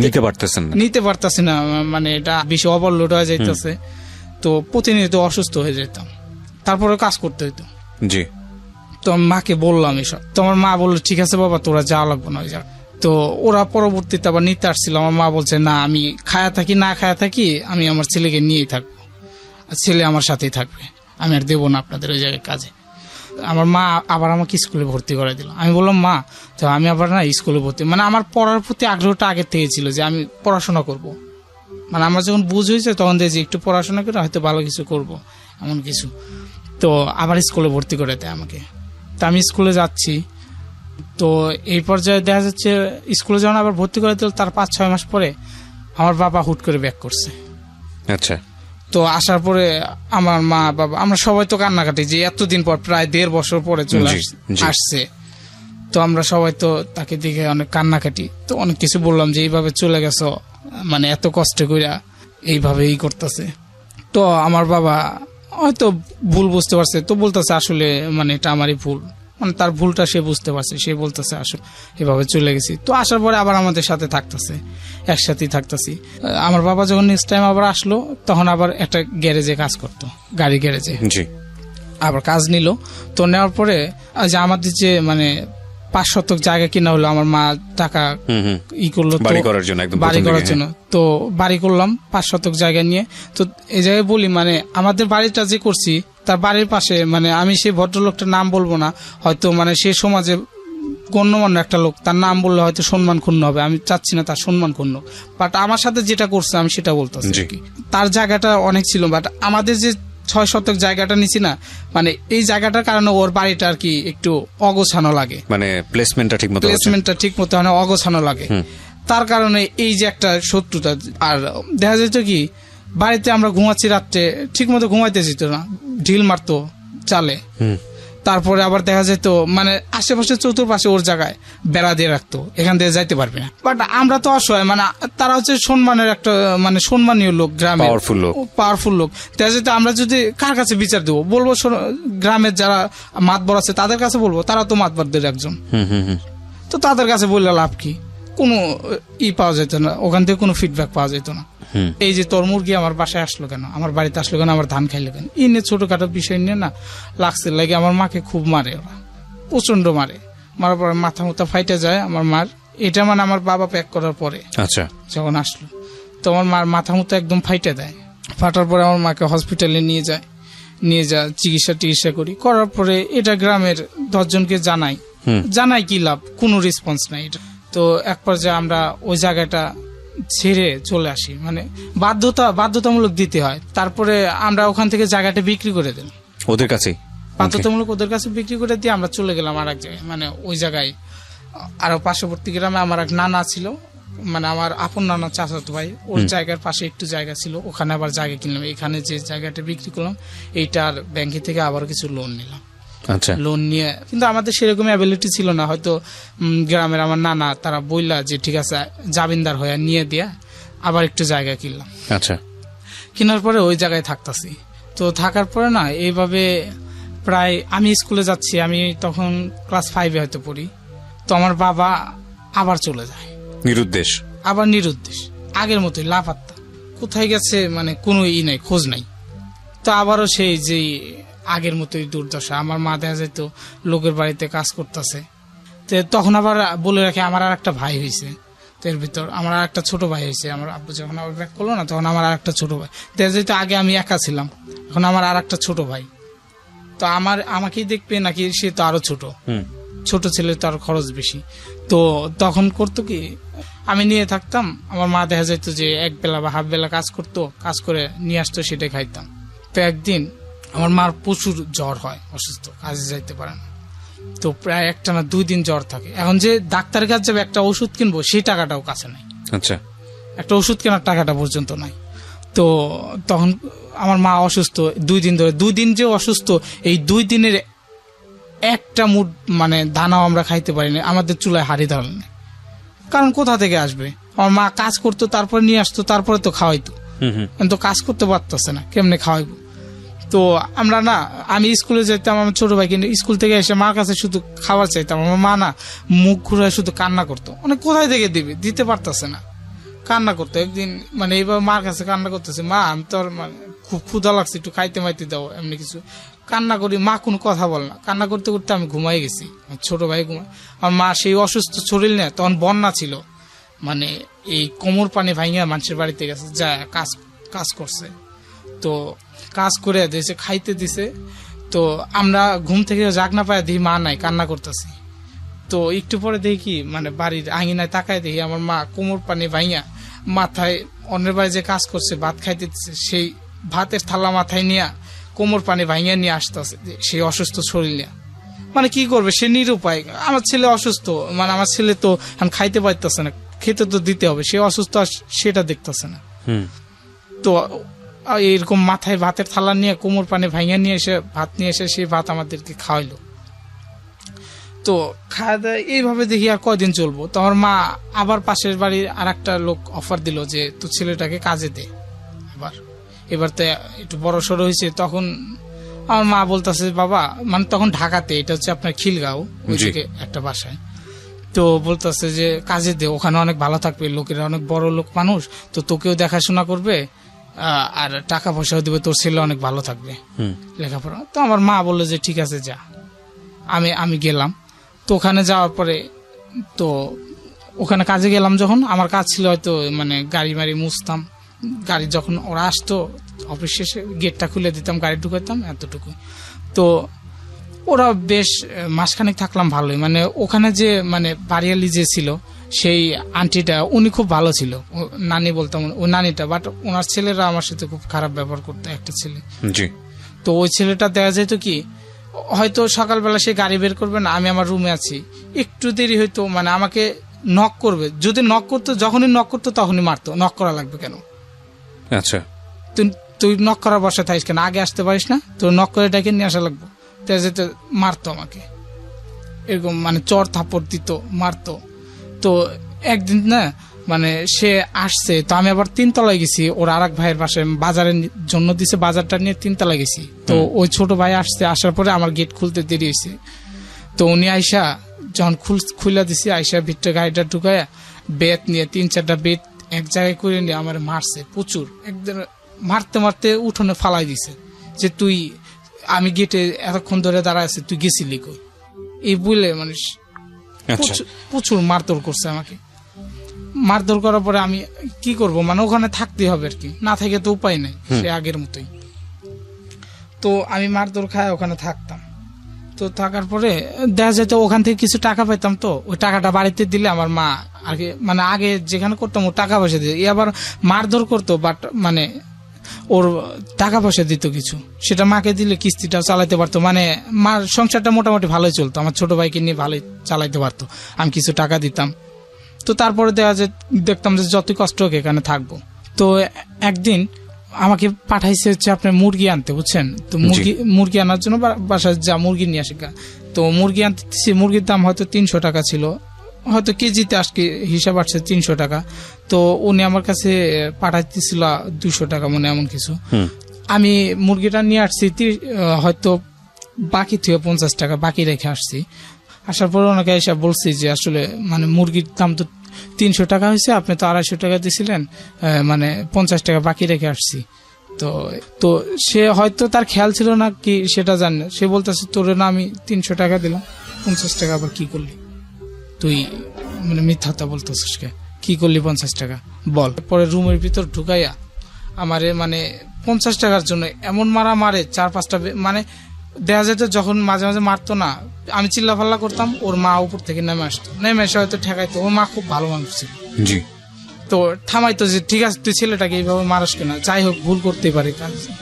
নিতে পারতেছি না, মানে এটা বেশি ওভারলোড হয়ে যাইতেছে। তো প্রতিনিয়ত অসুস্থ হয়ে যেতাম, তারপরে কাজ করতে হইতো। জি। তো মাকে বললাম এসব, তো আমার মা বললো ঠিক আছে বাবা তোরা যাওয়া লাগবো না ওই জায়গা। তো ওরা পরবর্তীতে আবার নিতে আসছিল, আমার মা বলছে না আমি খায়া থাকি না খায়া থাকি, আমি আমার ছেলেকে নিয়েই থাকবো, ছেলে আমার সাথেই থাকবে, আমি আর দেবো না আপনাদের ওই জায়গায় কাজে। আমার মা আবার আমাকে স্কুলে ভর্তি করে দিল। আমি বললাম মা তো আমি আবার না স্কুলে ভর্তি, মানে আমার পড়ার প্রতি আগ্রহটা আগে থেকে ছিল যে আমি পড়াশোনা করব, মানে আমার যখন বুঝ হয়েছে তখন দেখছি একটু পড়াশোনা করে হয়তো ভালো কিছু করব, এমন কিছু। তো আবার স্কুলে ভর্তি করে দেয় আমাকে। তো আমি স্কুলে যাচ্ছি, তো এই পর্যায়ে দেখা যাচ্ছে স্কুলে যখন আবার ভর্তি করে দিল, তার 5-6 মাস পরে আমার বাবা হুট করে ব্যাক করছে। আচ্ছা। তো আসার পরে আমার মা বাবা আমরা সবাই তো কান্নাকাটি, যে এতদিন পর প্রায় 1.5 বছর পরে চলে আসছে। তো আমরা সবাই তো তাকে দেখে অনেক কান্নাকাটি, তো অনেক কিছু বললাম যে এইভাবে চলে গেছো, মানে এত কষ্ট কইরা এইভাবে করতেছে। তো আমার বাবা হয়তো ভুল বুঝতে পারছে, তো বলতেছে আসলে মানে এটা আমারই ভুল, মানে তার ভুলটা সে বুঝতে পারছে, সে বলতেছে আসলে এভাবে চলে গেছি। তো আসার পরে আবার আমাদের সাথে থাকতেছে, একসাথেই থাকতেছি। আমার বাবা যখন নেক্সট টাইম আবার আসলো, তখন আবার একটা গ্যারেজে কাজ করতো, গাড়ি গ্যারেজে আবার কাজ নিল। তো নেওয়ার পরে যে আমাদের যে মানে 5 শতক জায়গা কিনা হলো, আমার মা টাকা করলো বাড়ি করার জন্য। তো বাড়ি করলাম 5 শতক জায়গা নিয়ে। তো এই জায়গায় বলি মানে আমাদের বাড়িটা যে করছি তার বাড়ির পাশে, মানে আমি সেই ভদ্রলোকটার নাম বলবো না, হয়তো মানে সে সমাজে গণ্যমান্য একটা লোক, তার নাম বললে হয়তো সম্মান ক্ষুণ্ণ হবে, আমি চাচ্ছি না তার সম্মান ক্ষুণ্ণ, বাট আমার সাথে যেটা করছে আমি সেটা বলতেছি। তার জায়গাটা অনেক ছিল, বাট আমাদের যে 6 শতক জায়গাটা নিছি না, মানে এই জায়গাটার কারণে ওর বাড়িটা আর কি একটু অগোছানো লাগে, মানে প্লেসমেন্টটা ঠিক মতো মানে অগোছানো লাগে, তার কারণে এই যে একটা শত্রুতা। আর দেখা যেত কি বাড়িতে আমরা ঘুমাচ্ছি, রাত্রে ঠিক মতো ঘুমাইতে যেত না, ঢিল মারতো চালে। তারপরে আবার দেখা যেত মানে আশেপাশে চতুর্পাশে ওর জায়গায় বেড়া দিয়ে রাখতো, এখান থেকে যাইতে পারবে না। বাট আমরা তো অসহায়, মানে তারা হচ্ছে সম্মানের একটা মানে সম্মানীয় লোক, গ্রামে পাওয়ারফুল লোক। দেখা যেত আমরা যদি কার কাছে বিচার দেবো, বলবো গ্রামের যারা মাতবর আছে তাদের কাছে বলবো, তারা তো মাতবরদের একজন, তো তাদের কাছে বললে লাভ কি, কোনো পাওয়া যেত না, ওখান থেকে কোনো ফিডব্যাক পাওয়া যেত না। এই যে তোর মুরগি আমার বাসায় আসলো কেন, আমার বাড়িতে আসলো কেন, আমার ধান খাইলো কেন, এই নিয়ে ছোটখাটো বিষয় নিয়ে না লাগছে লাগে আমার মাকে খুব মারে, ওরা প্রচন্ড মারে, মারার পরে মাথা মুথা ফাইটে যায় আমার মার। এটা মানে আমার বাবা প্যাক করার পরে যখন আসলো, তো আমার মার মাথা মুথা একদম ফাইটে দেয়, ফাটার পরে আমার মাকে হসপিটালে নিয়ে যায়। নিয়ে যা চিকিৎসা করি, করার পরে এটা গ্রামের 10 জনকে জানাই কি লাভ, কোনো রেসপন্স নাই। তো এক পর্যায়ে আমরা ওই জায়গাটা ছেড়ে চলে আসি, মানে বাধ্যতামূলক দিতে হয়। তারপরে আমরা ওখান থেকে জায়গাটা বিক্রি করে দিলাম ওদের কাছে, বাধ্যতামূলক ওদের কাছে বিক্রি করে দিয়ে আমরা চলে গেলাম আর এক জায়গায়, মানে ওই জায়গায় আরো পার্শ্ববর্তী গ্রামে আমার এক নানা ছিল, মানে আমার আপন নানা, চাচাতো ভাই, ওর জায়গার পাশে একটু জায়গা ছিল, ওখানে আবার জায়গা কিনলাম। এখানে যে জায়গাটা বিক্রি করলাম এইটার ব্যাংকে থেকে আবার কিছু লোন নিলাম। আচ্ছা, লোন নিয়ে, কিন্তু আমাদের সেরকম অ্যাবিলিটি ছিল না, হয়তো গ্রামের আমার নানা তারা বললা যে ঠিক আছে জামিনদার হয়ে নিয়ে দিয়া আবার একটু জায়গা কিনলাম। আচ্ছা, কেনার পরে ওই জায়গায় থাকতাছি। তো থাকার পরে না এইভাবে প্রায় আমি স্কুলে যাচ্ছি, আমি তখন ক্লাস 5-এ হয়তো পড়ি। তো আমার বাবা আবার চলে যায় নিরুদ্দেশ, আগের মতোই লাপাত্তা, কোথায় গেছে মানে কোনো নাই, খোঁজ নাই। তো আবারও সেই যে আগের মতোই দুর্দশা, আমার মা দেখা যেত লোকের বাড়িতে কাজ করতেছে। তো তখন আবার বলে রাখে আমার আর একটা ভাই হয়েছে, তো এর ভিতর আমার আর একটা ছোট ভাই হয়েছে। আমার আব্বু যখন আবার ব্যাক করলো না, তখন আমার আর একটা ছোট ভাই, দেখা যেত আগে আমি একা ছিলাম, এখন আমার আর একটা ছোট ভাই। তো আমাকেই দেখবে নাকি, সে তো আরো ছোট ছেলে, তো আরো খরচ বেশি। তো তখন করতো কি, আমি নিয়ে থাকতাম, আমার মা দেখা যেত যে এক বেলা বা হাফ বেলা কাজ করতো, কাজ করে নিয়ে আসতো, সেটাই খাইতাম। তো একদিন আমার মার প্রচুর জ্বর হয়, অসুস্থ, কাজে যাইতে পারে না। তো প্রায় 1 না 2 দিন জ্বর থাকে। এখন যে ডাক্তারের কাছে যাবে একটা ওষুধ কিনবো, সেই টাকাটাও কাছে নাই। আচ্ছা, একটা ওষুধ কেনার টাকাটা পর্যন্ত নাই। তো তখন আমার মা অসুস্থ 2 দিন ধরে, 2 দিন যে অসুস্থ, এই 2 দিনের একটা মুঠ মানে দানাও আমরা খাইতে পারিনি, আমাদের চুলায় হাড়ি ধরে নেই। কারণ কোথা থেকে আসবে? আমার মা কাজ করতো, তারপরে নিয়ে আসতো, তারপরে তো খাওয়াইতো। কিন্তু কাজ করতে পারতেছে না, কেমনে খাওয়াইবো? তো আমরা না, আমি স্কুলে যেতাম, আমার ছোট ভাই কিন্তু স্কুল থেকে এসে মার কাছে শুধু খাবার চাইতাম। আমার মা না মুখ ঘুরে শুধু কান্না করতো, মানে কোথায় থেকে দিতে পারতেছে না, কান্না করতো। একদিন মানে এইভাবে মার কাছে কান্না করতেছে, মা আমি তোর মানে খুব ক্ষুধা লাগছে, একটু খাইতে মাইতে দাও, এমনি কিছু কান্না করি। মা কোনো কথা বল না, কান্না করতে করতে আমি ঘুমাই গেছি, ছোট ভাই ঘুমাই। আর মা সেই অসুস্থ শরীর নিয়ে, তখন বন্যা ছিল, মানে এই কোমর পানি ভাঙিয়া মানুষের বাড়িতে গেছে, যা কাজ করছে। তো কাজ করে দিয়েছে, খাইতে দিছে। তো আমরা ঘুম থেকে জাগ না পাই, দেখি মা নাই, কান্না করতেছি। তো একটু পরে দেখি মানে বাড়ির আঙিনায় তাকায় দেখি আমার মা কোমর পানি ভাঙিয়া মাথায়, অন্যের বাড়ি যে কাজ করছে ভাত খাইতে দিচ্ছে, সেই ভাতের থালা মাথায় নিয়ে কোমর পানি ভাঙিয়া নিয়ে আসতেছে, সেই অসুস্থ শরীর নিয়ে। মানে কি করবে, সে নিরুপায়। আমার ছেলে অসুস্থ, মানে আমার ছেলে তো এখন খাইতে পারতেছে না, খেতে তো দিতে হবে, সে অসুস্থ, সেটা দেখতেছে না। তো এরকম মাথায় ভাতের থালা নিয়ে কোমর পানি ভাঙিয়া নিয়ে এসে ভাত নিয়ে এসে সেই ভাত আমাদেরকে খাওয়াইলো। তো খাওয়া দাওয়া এইভাবে দেখি আর কয়দিন চলবো। তো আমার মা আবার পাশের বাড়ির আর একটা লোক অফার দিল যে তোর ছেলেটাকে কাজে দে। এবার তো একটু বড় সড়ো হয়েছে, তখন আমার মা বলতেছে বাবা, মানে তখন ঢাকাতে, এটা হচ্ছে আপনার খিলগাঁও, ওই থেকে একটা বাসায়। তো বলতেছে যে কাজে দে, ওখানে অনেক ভালো থাকবে, লোকেরা অনেক বড় লোক মানুষ, তো তোকেও দেখাশোনা করবে আর টাকা পয়সাও দিবে, তোর ছেলে অনেক ভালো থাকবে লেখাপড়া। তো আমার মা বললো যে ঠিক আছে যা। আমি গেলাম। তো ওখানে যাওয়ার পরে তো ওখানে কাজে গেলাম, যখন আমার কাজ ছিল হয়তো মানে গাড়ি মারি মুছতাম, গাড়ি যখন ওরা আসতো অফিস শেষে গেটটা খুলে দিতাম, গাড়ি ঢুকাইতাম, এতটুকু। তো ওরা বেশ মাসখানেক থাকলাম ভালোই। মানে ওখানে যে মানে বাড়িয়ালি যে ছিল সেই আন্টিটা, উনি খুব ভালো ছিল, নানি বলতাম ওই নানিটা, বাট ওনার ছেলেরা আমার সাথে খুব খারাপ ব্যবহার করতো, একটা ছেলে। তো ওই ছেলেটা দেখা যেত কি, হয়তো সকালবেলা সে গাড়ি বের করবে না, আমি আমার রুমে আছি, একটু দেরি হয়তো মানে আমাকে নক করবে, যদি নক করতো, যখনই নক করতো তখনই মারতো, নক করা লাগবে কেন? আচ্ছা, তুই নক করার বসে থাকিস কেন, আগে আসতে পারিস না? তোর নক করে ডেকে নিয়ে আসা লাগবো। যেতে মারতো আমাকে, এরকম মানে চর থাপড় দিত, মারতো। তো একদিন না মানে সে আসছে, তো আমি আবার 3 তলায় গেছি, ওর আর এক ভাইয়ের বাসায় বাজারের জন্য দিছে, বাজারটা নিয়ে 3 তলায় গেছি। তো ওই ছোট ভাই আসছে, আসার পরে আমার গেট খুলতে দেরি হয়েছে। তো উনি আইসা যখন খুলে দিছি, আইসা ভিতরে গাড়িটা ঢুকায় বেত নিয়ে 3-4টা বেত এক জায়গায় করে নিয়ে আমার মারছে প্রচুর, একদম মারতে মারতে উঠোনে ফালাই দিছে, যে তুই, আমি গেটে এতক্ষণ ধরে দাঁড়ায় আছি, তুই গেছিলি কই, এই বলে মানুষ প্রচুর মারধর করছে আমাকে। মারধর করার পরে আমি কি করব, মানে ওখানে থাকতে হবে আর কি, না থেকে তো উপায় নেই, সে আগের মতোই। তো আমি মারধর খায় ওখানে থাকতাম। তো থাকার পরে দেখা যেত ওখান থেকে কিছু টাকা পেতাম, তো ওই টাকাটা বাড়িতে দিলে আমার মা আর কি মানে আগে যেখানে করতাম ও টাকা পয়সা দিত, আবার মারধর করতো, বাট মানে ওর টাকা পয়সা দিত কিছু, সেটা মাকে দিলে কিস্তিটা চালাইতে পারতো, মানে মার সংসারটা মোটামুটি ভালোই চলতো, আমার ছোট ভাইকে নিয়ে ভালোই চালাইতে পারতো, আমি কিছু টাকা দিতাম। তো তারপরে দেখতাম যে যতই কষ্ট হোক এখানে থাকবো। তো একদিন আমাকে পাঠাইছে হচ্ছে আপনার মুরগি আনতে, বুঝছেন? তো মুরগি আনার জন্য বাসায় যা মুরগি নিয়ে আসে, তো মুরগি আনতেছি, মুরগির দাম হয়তো 300 টাকা ছিল, হয়তো কেজিতে আজকে হিসাব আসছে 300 টাকা। তো উনি আমার কাছে পাঠাইতেছিল 200 টাকা মনে এমন কিছু। আমি মুরগিটা নিয়ে আসছি, হয়তো বাকি থেকে 50 টাকা বাকি রেখে আসছি। আসার পর ওনাকে এসে বলছি যে আসলে মানে মুরগির দাম তো 300 টাকা হয়েছে, আপনি তো 250 টাকা দিয়েছিলেন, মানে 50 টাকা বাকি রেখে আসছি। তো সে হয়তো তার খেয়াল ছিল না কি সেটা জানে, সে বলতেছে তোরে না আমি 300 টাকা দিলাম, 50 টাকা আবার কি করলি তুই, মানে মিথ্যাটা বলতেছিস কি করলি 50 টাকা বল। পরে রুমের ভিতর ঢুকাইয়া আমারে মানে 50 টাকার জন্য এমন মারে 4-5টা, মানে দেখা যেত যখন মাঝে মাঝে মারতো না, আমি চিল্লাফাল্লা করতাম, ওর মা উপর থেকে নেমে আসতো, নেমে এসে হয়তো ঠেকাইতো। ওর মা খুব ভালো মানুষ ছিল, তো থামাইতো যে ঠিক আছে তুই ছেলেটাকে এইভাবে মারাস কেনা, যাই হোক ভুল করতেই পারে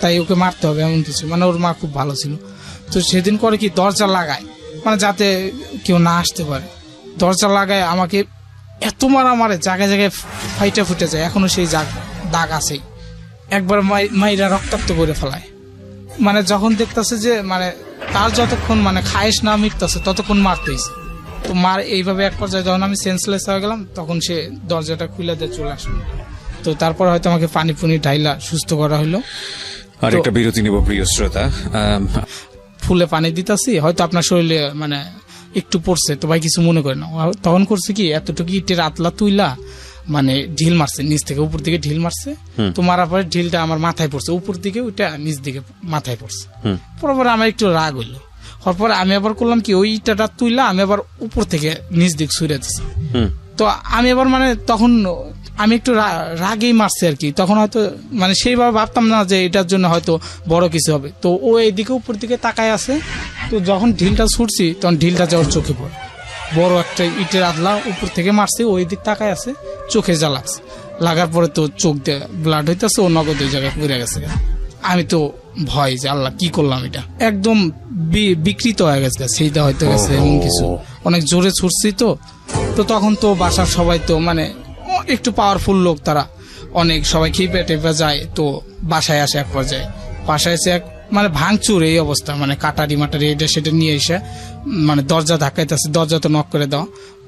তাই ওকে মারতে হবে এমন কিছু, মানে ওর মা খুব ভালো ছিল। তো সেদিন করে কি দরজা লাগায়, মানে যাতে কেউ না আসতে পারে, দরজা লাগায় আমাকে এত মারে জায়গায় জায়গায় ফাইটা ফুটে যায়, এখনো সেই দাগ আছে, একবার মাইরা রক্তাক্ত করে ফেলায়। মানে যখন দেখতেছে যে মানে তার যতক্ষণ মানে খায়েশ না মিটতেছে ততক্ষণ মারতেইছে, তো মার এইভাবে এক পর্যায়ে যখন আমি সেন্সলেস হয়ে গেলাম তখন সে দরজাটা খুলে দিয়ে চলে আসলো। তো তারপর হয়তো আমাকে পানি ঢাইলা সুস্থ করা হলো। আর একটা বিরতি নিব প্রিয় শ্রোতা, ফুলে পানি দিতেছি, হয়তো আপনার শরীরে মানে একটু পড়ছে, তো ভাই কিছু মনে করে না। তখন করছে কি এতটুকু ইটের আতলা তুইলা মানে ঢিল মারছে, নিচ থেকে উপর দিকে ঢিল মারছে, তো মারার পরে ঢিলটা আমার মাথায় পড়ছে, উপর দিকে ওইটা নিচ দিকে মাথায় পড়ছে। পরে আমার একটু রাগ হইলো, হওয়ার পরে আমি আবার করলাম কি ওই ইটাটা তুইলা আমি আবার উপর থেকে নিচ দিক ছুঁড়ে দিচ্ছি। তো আমি আবার মানে তখন আমি একটু রাগেই মারছি আর কি, তখন হয়তো মানে সেইভাবে ভাবতাম না যে এটার জন্য হয়তো বড় কিছু হবে। তো ও এইদিকে উপর দিকে তাকায় আছে, তো যখন ঢিলটা ছুটছি তখন ঢিলটা যাওয়ার চোখে পড়ে, বড় একটা ইটের আদলা উপর থেকে মারছে, ওই দিক তাকায় আছে, চোখে জ্বালাচ্ছে, লাগার পরে তো চোখ দিয়ে ব্লাড হইতেছে, ও নগদ ওই জায়গায় পড়ে গেছে। আমি তো ভয় যে আল্লাহ কি করলাম, এটা একদম বিকৃত হয়ে গেছে, সেইটা হয়তো গেছে এমন কিছু, অনেক জোরে ছুটছি। তো তখন তো বাসার সবাই তো মানে একটু পাওয়ারফুল লোক, তারা অনেক সবাই খেপে টেপে যায়, তো বাসায় আসে, এক পর্যায়ে বাসায় এসে মানে ভাঙচুর এই অবস্থা, মানে কাটারি মাটারি এটা সেটা নিয়ে এসে মানে দরজা ধাক্কাইতেছে, দরজা তো নক করে দাও,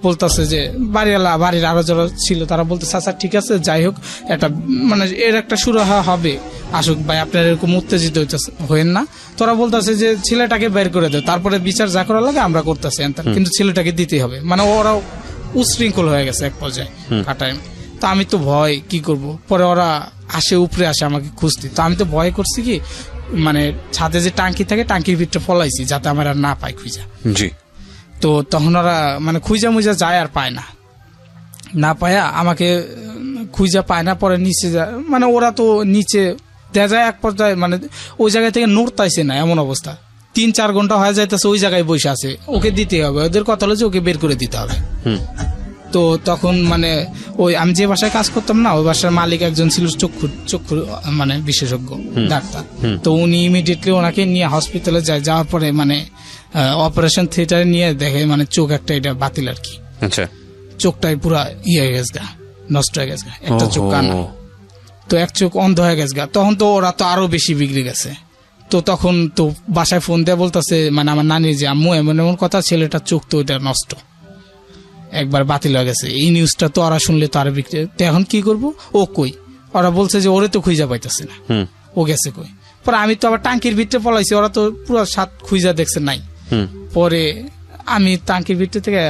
বলতেছে যে বাড়ির আরো যারা ছিল তারা বলতেছে আচ্ছা ঠিক আছে যাই হোক একটা মানে এর একটা শুরু হবে, আসুক ভাই আপনার এরকম উত্তেজিত হইেন না। তোরা বলতেছে যে ছেলেটাকে বের করে দেয়, তারপরে বিচার যা করা লাগে আমরা করতেছি, কিন্তু ছেলেটাকে দিতেই হবে, মানে ওরাও উশৃঙ্খল হয়ে গেছে এক পর্যায়ে কাটায়। তো আমি তো ভয় কি করব, পরে ওরা আসে উপরে আসে আমাকে খুঁজতে, তো আমি তো ভয় করছি কি মানে ছাদে যে টাঙ্কি থাকে টাঙ্কির ভিতরে ফলাইছি যাতে আমার আর না পায় খুঁজা। তো তখন ওরা মানে খুঁজা মুজা যায় আর পায় না পায়া আমাকে খুঁজা পায় না, পরে নিচে যায়, মানে ওরা তো নিচে দেখা যায় এক পর্যায়ে মানে ওই জায়গা থেকে নড়তাইছে না এমন অবস্থা, 3-4 ঘন্টা হয়ে যাইতেছে ওই জায়গায় বসে আছে, ওকে দিতে হবে, ওদের কথা হলো যে ওকে বের করে দিতে হবে। তো তখন মানে ওই আমি যে বাসায় কাজ করতাম না, ওই বাসার মালিক একজন ছিল চক্ষু মানে বিশেষজ্ঞ ডাক্তার, তো উনি ইমিডিয়েটলি ওনাকে নিয়ে হসপিটালে যায়, যাওয়ার পরে মানে অপারেশন থিয়েটারে নিয়ে দেখে মানে চোখ একটা এটা বাতিল আর কি, চোখটাই পুরা হয়ে গেছে গা, নষ্ট হয়ে গেছে, একটা চোখ কানা, তো এক চোখ অন্ধ হয়ে গেছে গা। তখন তো ওরা তো আরো বেশি বিগড়ে গেছে, তো তখন তো বাসায় ফোন দেয়া বলতেছে মানে আমার নানি যে আম্মু এমন এমন কথা, ছেলেটার চোখ তো ওইটা নষ্ট, একবার বাতিল হয়ে গেছে। এই নিউজটা তো ওরা শুনলে তো আরো বিক্রি, তো এখন কি করবো, ও কই, ওরা বলছে যে ওরে তো খুঁজা পাইতেছে না, ও গেছে কই। পরে আমি তো আবার টাঙ্কির ভিতরে পলাইছি, ওরা তো পুরো সাত খুঁজা দেখছে নাই। পরে আমি টাঙ্কির ভিতর থেকে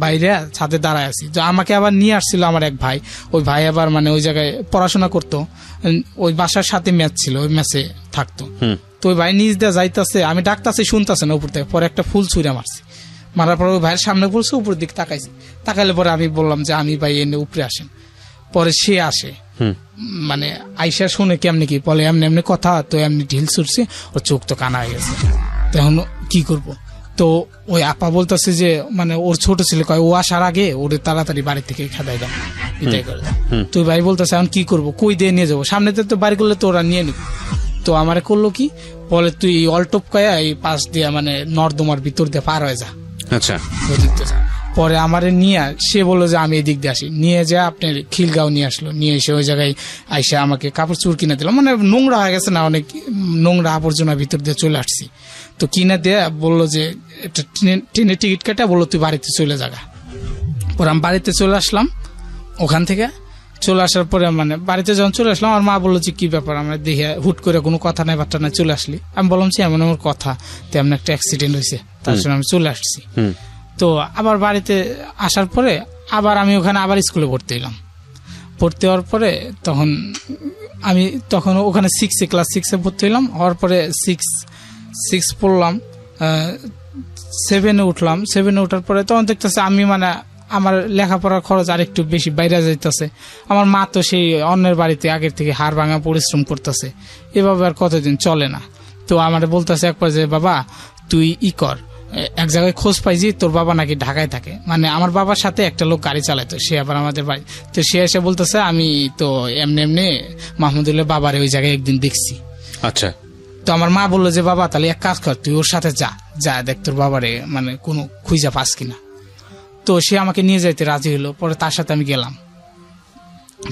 বাইরে ছাদে দাঁড়ায় আছি, তো আমাকে আবার নিয়ে আসছিল আমার এক ভাই, ওই ভাই আবার মানে ওই জায়গায় পড়াশোনা করতো, ওই বাসার সাথে ম্যাচ ছিল, ওই ম্যাচে থাকতো, তো ওই ভাই নিজ দিয়ে যাইতেছে, আমি ডাকতেছি শুনতেছে না উপর থেকে, পরে একটা ফুল ছুঁড়ে মারছি, মারার পর ওই ভাইয়ের সামনে পড়ছে, উপর দিক তাকাইছি, তাকাইলে পরে আমি বললাম যে আমি ভাই এনে উপরে আসেন, পরে সে আসে, মানে আইসা শুনে কেমনি কি বলে এমনি এমনি কথা, তো এমনি ঢিল ছুটছে, ওর চোখ তো কানা হয়ে গেছে। তখন কি করব, তো ওই আপা বলতেছে যে মানে ওর ছোট ছেলে কয় ও আসার আগে ওরে তাড়াতাড়ি বাড়ি থেকে খেদাই দাও, বিদায় করে দাও। তো ভাই বলতেছে এখন কি করবো, কই দিয়ে নিয়ে যাবো, সামনেতে তো বাড়ি করলে তো ওরা নিয়ে নিবে। তো আমারে করলো কি বলে তুই অলটপ কয়া এই পাশ দিয়ে মানে নর্দমার ভিতর দিয়ে পার হয়ে যা। আচ্ছা, পরে আমারে নিয়ে সে বললো যে আমি এদিক দিয়ে আসি, নিয়ে যা আপনার খিলগাঁও নিয়ে আসলো, নিয়ে এসে ওই জায়গায় আইসা আমাকে কাপড় চুর কিনে দিল, মানে নোংরা হয়ে গেছে না, অনেক নোংরা আবর্জনা ভিতর দিয়ে চলে আসছি। তো কিনে দিয়ে বললো যে একটা ট্রেনের টিকিট কাটা, বললো তুই বাড়িতে চলে যাগা। পরে আমি বাড়িতে চলে আসলাম, ওখান থেকে চলে আসার পরে মানে বাড়িতে যখন চলে আসলাম আমার মা বললো যে কি ব্যাপার, আমরা দেখে হুট করে কোনো কথা নাই বার্তা নাই চলে আসলি। আমি বললাম যে এমন আমার কথা, তেমন একটা অ্যাক্সিডেন্ট হয়েছে, তার জন্য আমি চলে আসছি। তো আবার বাড়িতে আসার পরে আবার আমি ওখানে আবার স্কুলে ভর্তি হলাম। ভর্তি হওয়ার পরে তখন ওখানে ক্লাস 6-এ ভর্তি হলাম। হওয়ার পরে 6 পড়লাম, 7-এ উঠলাম। 7-এ ওঠার পরে তখন দেখতেছে আমি মানে আমার লেখাপড়ার খরচ আর একটু বেশি বাইরে যাইতেছে। আমার মা তো সেই অন্যের বাড়িতে আগের থেকে হাড় ভাঙা পরিশ্রম করতেছে, এভাবে আর কতদিন চলে না। তো আমার বলতেছে একবার যে বাবা তুই কর, এক জায়গায় খোঁজ পাইছি তোর বাবা নাকি ঢাকায় থাকে, মানে আমার বাবার সাথে একটা লোক গাড়ি চালাইতো, সে আবার আমাদের বাড়ি। তো সে এসে বলতেছে আমি তো এমনি এমনি মাহমুদুল্লাহ বাবারে ওই জায়গায় একদিন দেখছি। আচ্ছা। তো আমার মা বললো যে বাবা তাহলে এক কাজ কর, তুই ওর সাথে যা দেখ তোর বাবারে মানে কোনো খুঁজা পাস কিনা। তো সে আমাকে নিয়ে যাইতে রাজি হলো। পরে তার সাথে আমি গেলাম,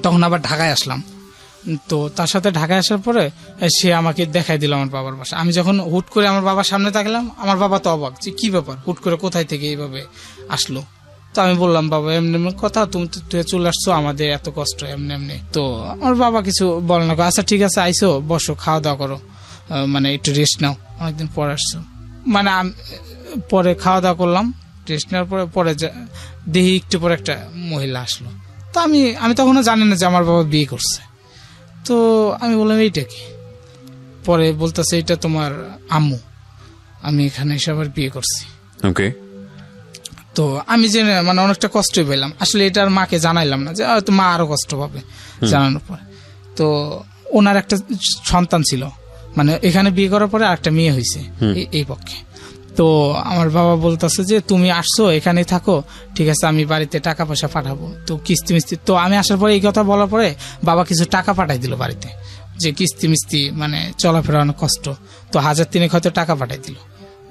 তখন আবার ঢাকায় আসলাম। তো তার সাথে ঢাকায় আসার পরে সে আমাকে দেখাই দিল আমার বাবার বাসা। আমি যখন হুট করে আমার বাবার সামনে থাকলাম, আমার বাবা তো অবাক যে কি ব্যাপার, হুট করে কোথায় থেকে এইভাবে আসলো। তো আমি বললাম বাবা এমনি এমনি কথা, তুই চলে আসছো, আমাদের এত কষ্ট এমনি এমনি। তো আমার বাবা কিছু বলে না, আচ্ছা ঠিক আছে আইসো, বসো, খাওয়া দাওয়া করো, মানে একটু রেস্ট নাও, অনেকদিন পরে আসছো। মানে পরে খাওয়া দাওয়া করলাম, রেস্ট নেওয়ার পরে দেখি একটু পরে একটা মহিলা আসলো। তো আমি তখনও জানি না যে আমার বাবা বিয়ে করছে। তো আমি বললাম এইটা কি, পরে বলতেছে এটা তোমার আম্মু, আমি এখানে এসে আবার বিয়ে করছি। ওকে। তো আমি জেনে মানে অনেকটা কষ্ট পেলাম, আসলে এটার মাকে জানাইলাম না, যে হয়তো মা আরো কষ্ট পাবে জানানোর পরে। তো ওনার একটা সন্তান ছিল, মানে এখানে বিয়ে করার পরে আরেকটা মেয়ে হয়েছে এই পক্ষে। তো আমার বাবা বলতেছে যে তুমি আসছো এখানে থাকো, ঠিক আছে আমি বাড়িতে টাকা পয়সা পাঠাবো, তো কিস্তি মিস্তি। তো আমি আসার পরে এই কথা বলার পরে বাবা কিছু টাকা পাঠাই দিল বাড়িতে, যে কিস্তি মিস্তি মানে চলাফেরা অনেক কষ্ট। তো 1,000 3 হয়তো টাকা পাঠাই দিল।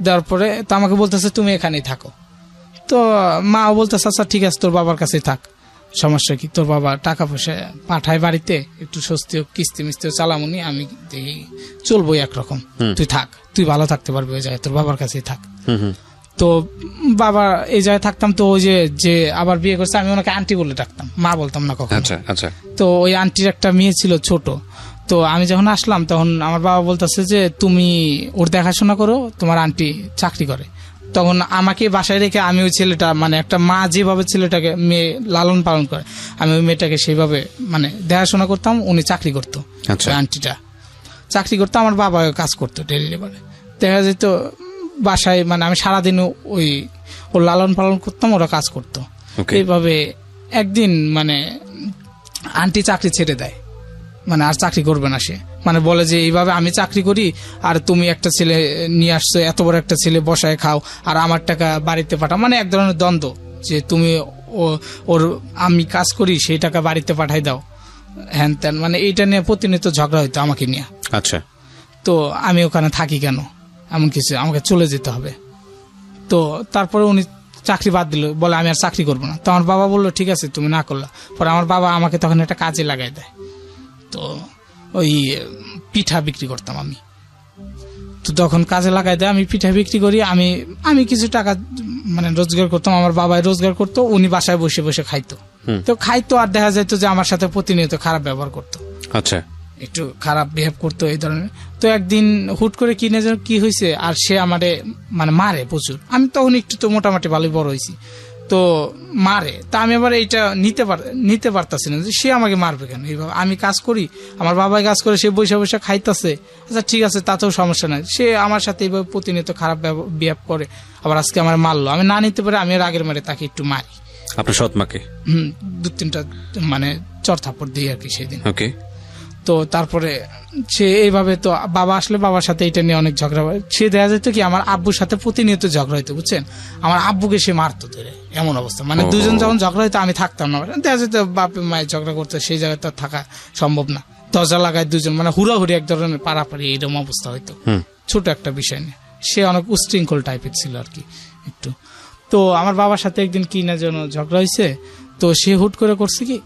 দেওয়ার পরে তো আমাকে বলতেছে তুমি এখানেই থাকো। তো মাও বলতেছে আচ্ছা ঠিক আছে তোর বাবার কাছেই থাক, সমস্যা কি, তোর বাবা টাকা পয়সা পাঠায় বাড়িতে, একটু স্বস্তি হোক, কিস্তি মিস্তি চালামুনি, আমি চলবোই একরকম, তুই থাক, তুই ভালো থাকতে পারবি ওই জায়গায়, তোর বাবার কাছেই থাক। তো বাবা এই জায়গায় থাকতাম। তো ওই যে আবার বিয়ে করছে, আমি ওনাকে আন্টি বলে ডাকতাম, মা বলতাম না কখনো। তো ওই আন্টির একটা মেয়ে ছিল ছোট। তো আমি যখন আসলাম তখন আমার বাবা বলতেছে যে তুমি ওর দেখাশোনা করো, তোমার আন্টি চাকরি করে। তখন আমাকে বাসায় রেখে আমি ওই ছেলেটা মানে একটা মা যেভাবে ছেলেটাকে মেয়ে লালন পালন করে, আমি ওই মেয়েটাকে সেইভাবে মানে দেখাশোনা করতাম। উনি চাকরি করতো, আন্টিটা চাকরি করতো, আমার বাবা কাজ করতো ডেলি লেবারে। দেখা যেত বাসায় মানে আমি সারাদিন ওর লালন পালন করতাম, ওরা কাজ করতো। এইভাবে একদিন মানে আন্টি চাকরি ছেড়ে দেয়, মানে আর চাকরি করবে না সে, মানে বলে যে এইভাবে আমি চাকরি করি আর তুমি একটা ছেলে নিয়ে আসছো, এত বড় একটা ছেলে বসায় খাও আর আমার টাকা বাড়িতে পাঠাও, মানে এক ধরনের দ্বন্দ্ব, যে তুমি ওর আমি কাজ করি সেই টাকা বাড়িতে পাঠাই দাও, হ্যান ত্যান, মানে এইটা নিয়ে প্রতিনিয়ত ঝগড়া হইতো আমাকে নিয়ে। আচ্ছা। তো আমি ওখানে থাকি কেন, এমন কিছু, আমাকে চলে যেতে হবে। তো তারপরে উনি চাকরি বাদ দিল, বলে আমি আর চাকরি করবো না। তো আমার বাবা বললো ঠিক আছে তুমি না করলা। পরে আমার বাবা আমাকে তখন একটা কাজে লাগাই দেয়। তো ওই পিঠা বিক্রি করতাম আমি। তো তখন কাজে লাগাই দেয়, আমি পিঠা বিক্রি করি, আমি কিছু টাকা মানে রোজগার করতাম, আমার বাবাই রোজগার করতো, উনি বাসায় বসে বসে খাইতো। তো খাইতো আর দেখা যাইতো যে আমার সাথে প্রতিনিয়ত খারাপ ব্যবহার করতো। আচ্ছা। একটু খারাপ বিহেভ করতো এই ধরনের। তো একদিন হুট করে কি হয়েছে, আর সে আমারে মানে মারে প্রচুর। আমি তখন একটু তো মোটামুটি ভালোই বড় হয়েছি, তো মারে। তা আমি আবার এইটা নিতে পারতাছি না যে সে আমাকে মারবে কেন। এইভাবে আমি কাজ করি, আমার বাবাই কাজ করে, সে বৈশা বৈশা খাইতেছে, আচ্ছা ঠিক আছে তাতেও সমস্যা নাই, সে আমার সাথে এইভাবে প্রতিনিয়ত খারাপ বিহেভ করে। আবার আজকে আমার মারলো, আমি না নিতে পারে আমি রাগের মারে তাকে একটু মারি। আপনার সৎ মাকে? 2-3টা মানে চর থাপ্পড় দিই আর কি সেদিন। ওকে। তো তারপরে সে এইভাবে, তো বাবা আসলে বাবার সাথে এটা নিয়ে অনেক ঝগড়া হয়। সে দেখা যেত কি আমার আব্বুর সাথে প্রতিনিয়ত ঝগড়া হইতো, বুঝছেন, আমার আব্বুকে সে মারতো ধরে, এমন অবস্থা। মানে দুজন যখন ঝগড়া হইতো আমি থাকতাম না, দেখা যেত বাপে মায়ের ঝগড়া করতে, সেই জায়গায় তো থাকা সম্ভব না। দরজা লাগায় দুজন, মানে হুড়াহুড়ি এক ধরনের পারাপারি, এরকম অবস্থা হইতো ছোট একটা বিষয় নিয়ে। সে অনেক উশৃঙ্খল টাইপের ছিল আর কি একটু। তো আমার বাবার সাথে একদিন কি না যেন ঝগড়া হয়েছে, তো সে হুট করে করছে কি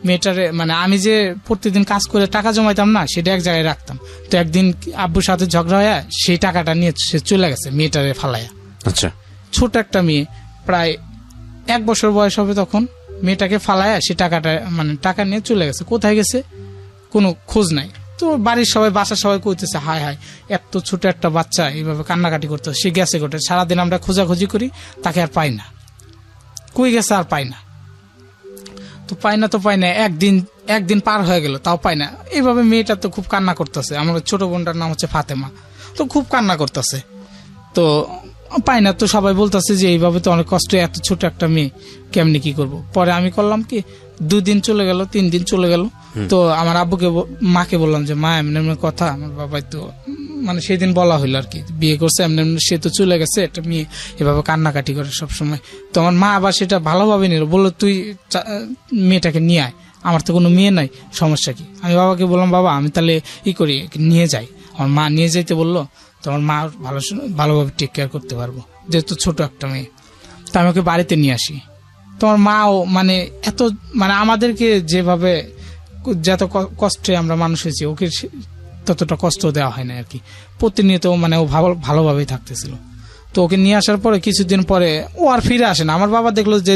মেয়েটারে, মানে আমি যে প্রতিদিন কাজ করে টাকা জমাইতাম না, সেটা এক জায়গায় রাখতাম। তো একদিন আব্বুর সাথে ঝগড়া হয়ে সেই টাকাটা নিয়ে সে চলে গেছে মেয়েটারে ফালাইয়া। আচ্ছা। ছোট একটা মেয়ে, প্রায় 1 বছর বয়স হবে তখন, মেয়েটাকে ফালাইয়া সে টাকাটা, মানে টাকা নিয়ে চলে গেছে। কোথায় গেছে কোনো খোঁজ নাই। তো বাড়ির সবাই, বাসার সবাই কইতেছে হায় হায়, এত ছোট একটা বাচ্চা এইভাবে কান্নাকাটি করতে, সে গেছে কোটে। সারাদিন আমরা খোঁজাখুঁজি করি, তাকে আর পাই না, কই গেছে আর পাই না। তো পাই না, একদিন পার হয়ে গেল, তাও পাই না। এইভাবে মেয়েটা তো খুব কান্না করতেছে। আমার ছোট বোনটার নাম হচ্ছে ফাতেমা, তো খুব কান্না করতেছে, তো পাই না। তো সবাই বলতেছে যে এইভাবে তো অনেক কষ্ট, এত ছোট একটা মেয়ে কেমনি কি করব। পরে আমি করলাম কি, 2 দিন চলে গেল, 3 দিন চলে গেল। তো আমার মাকে বললাম যে মা এমনি এমনি কথা, আমার বাবাই তো মানে সেদিন বলা হইলো আর কি, বিয়ে করছে এমনি এমনি, সে তো চলে গেছে, একটা মেয়ে এভাবে কান্নাকাটি করে সবসময়। তো আমার মা আবার সেটা ভালোভাবে নিল, বললো তুই মেয়েটাকে নিয়ে আয়, আমার তো কোনো মেয়ে নাই, সমস্যা কি। আমি বাবাকে বললাম বাবা আমি তাহলে করি, নিয়ে যাই। আমার মা নিয়ে যাইতে বললো, তো আমার মা ভালোভাবে টেক কেয়ার করতে পারবো, যেহেতু ছোট একটা মেয়ে। তো আমি ওকে বাড়িতে নিয়ে আসি। তোমার মাও মানে এত, মানে আমাদেরকে যেভাবে যত কষ্টে আমরা মানুষ হয়েছি, ওকে ততটা কষ্ট দেওয়া হয় না আর কি। প্রতিনিয়ত মানে ও ভালোভাবেই থাকতেছিল। তো ওকে নিয়ে আসার পরে কিছুদিন পরে ও আর ফিরে আসে না। আমার বাবা দেখলো যে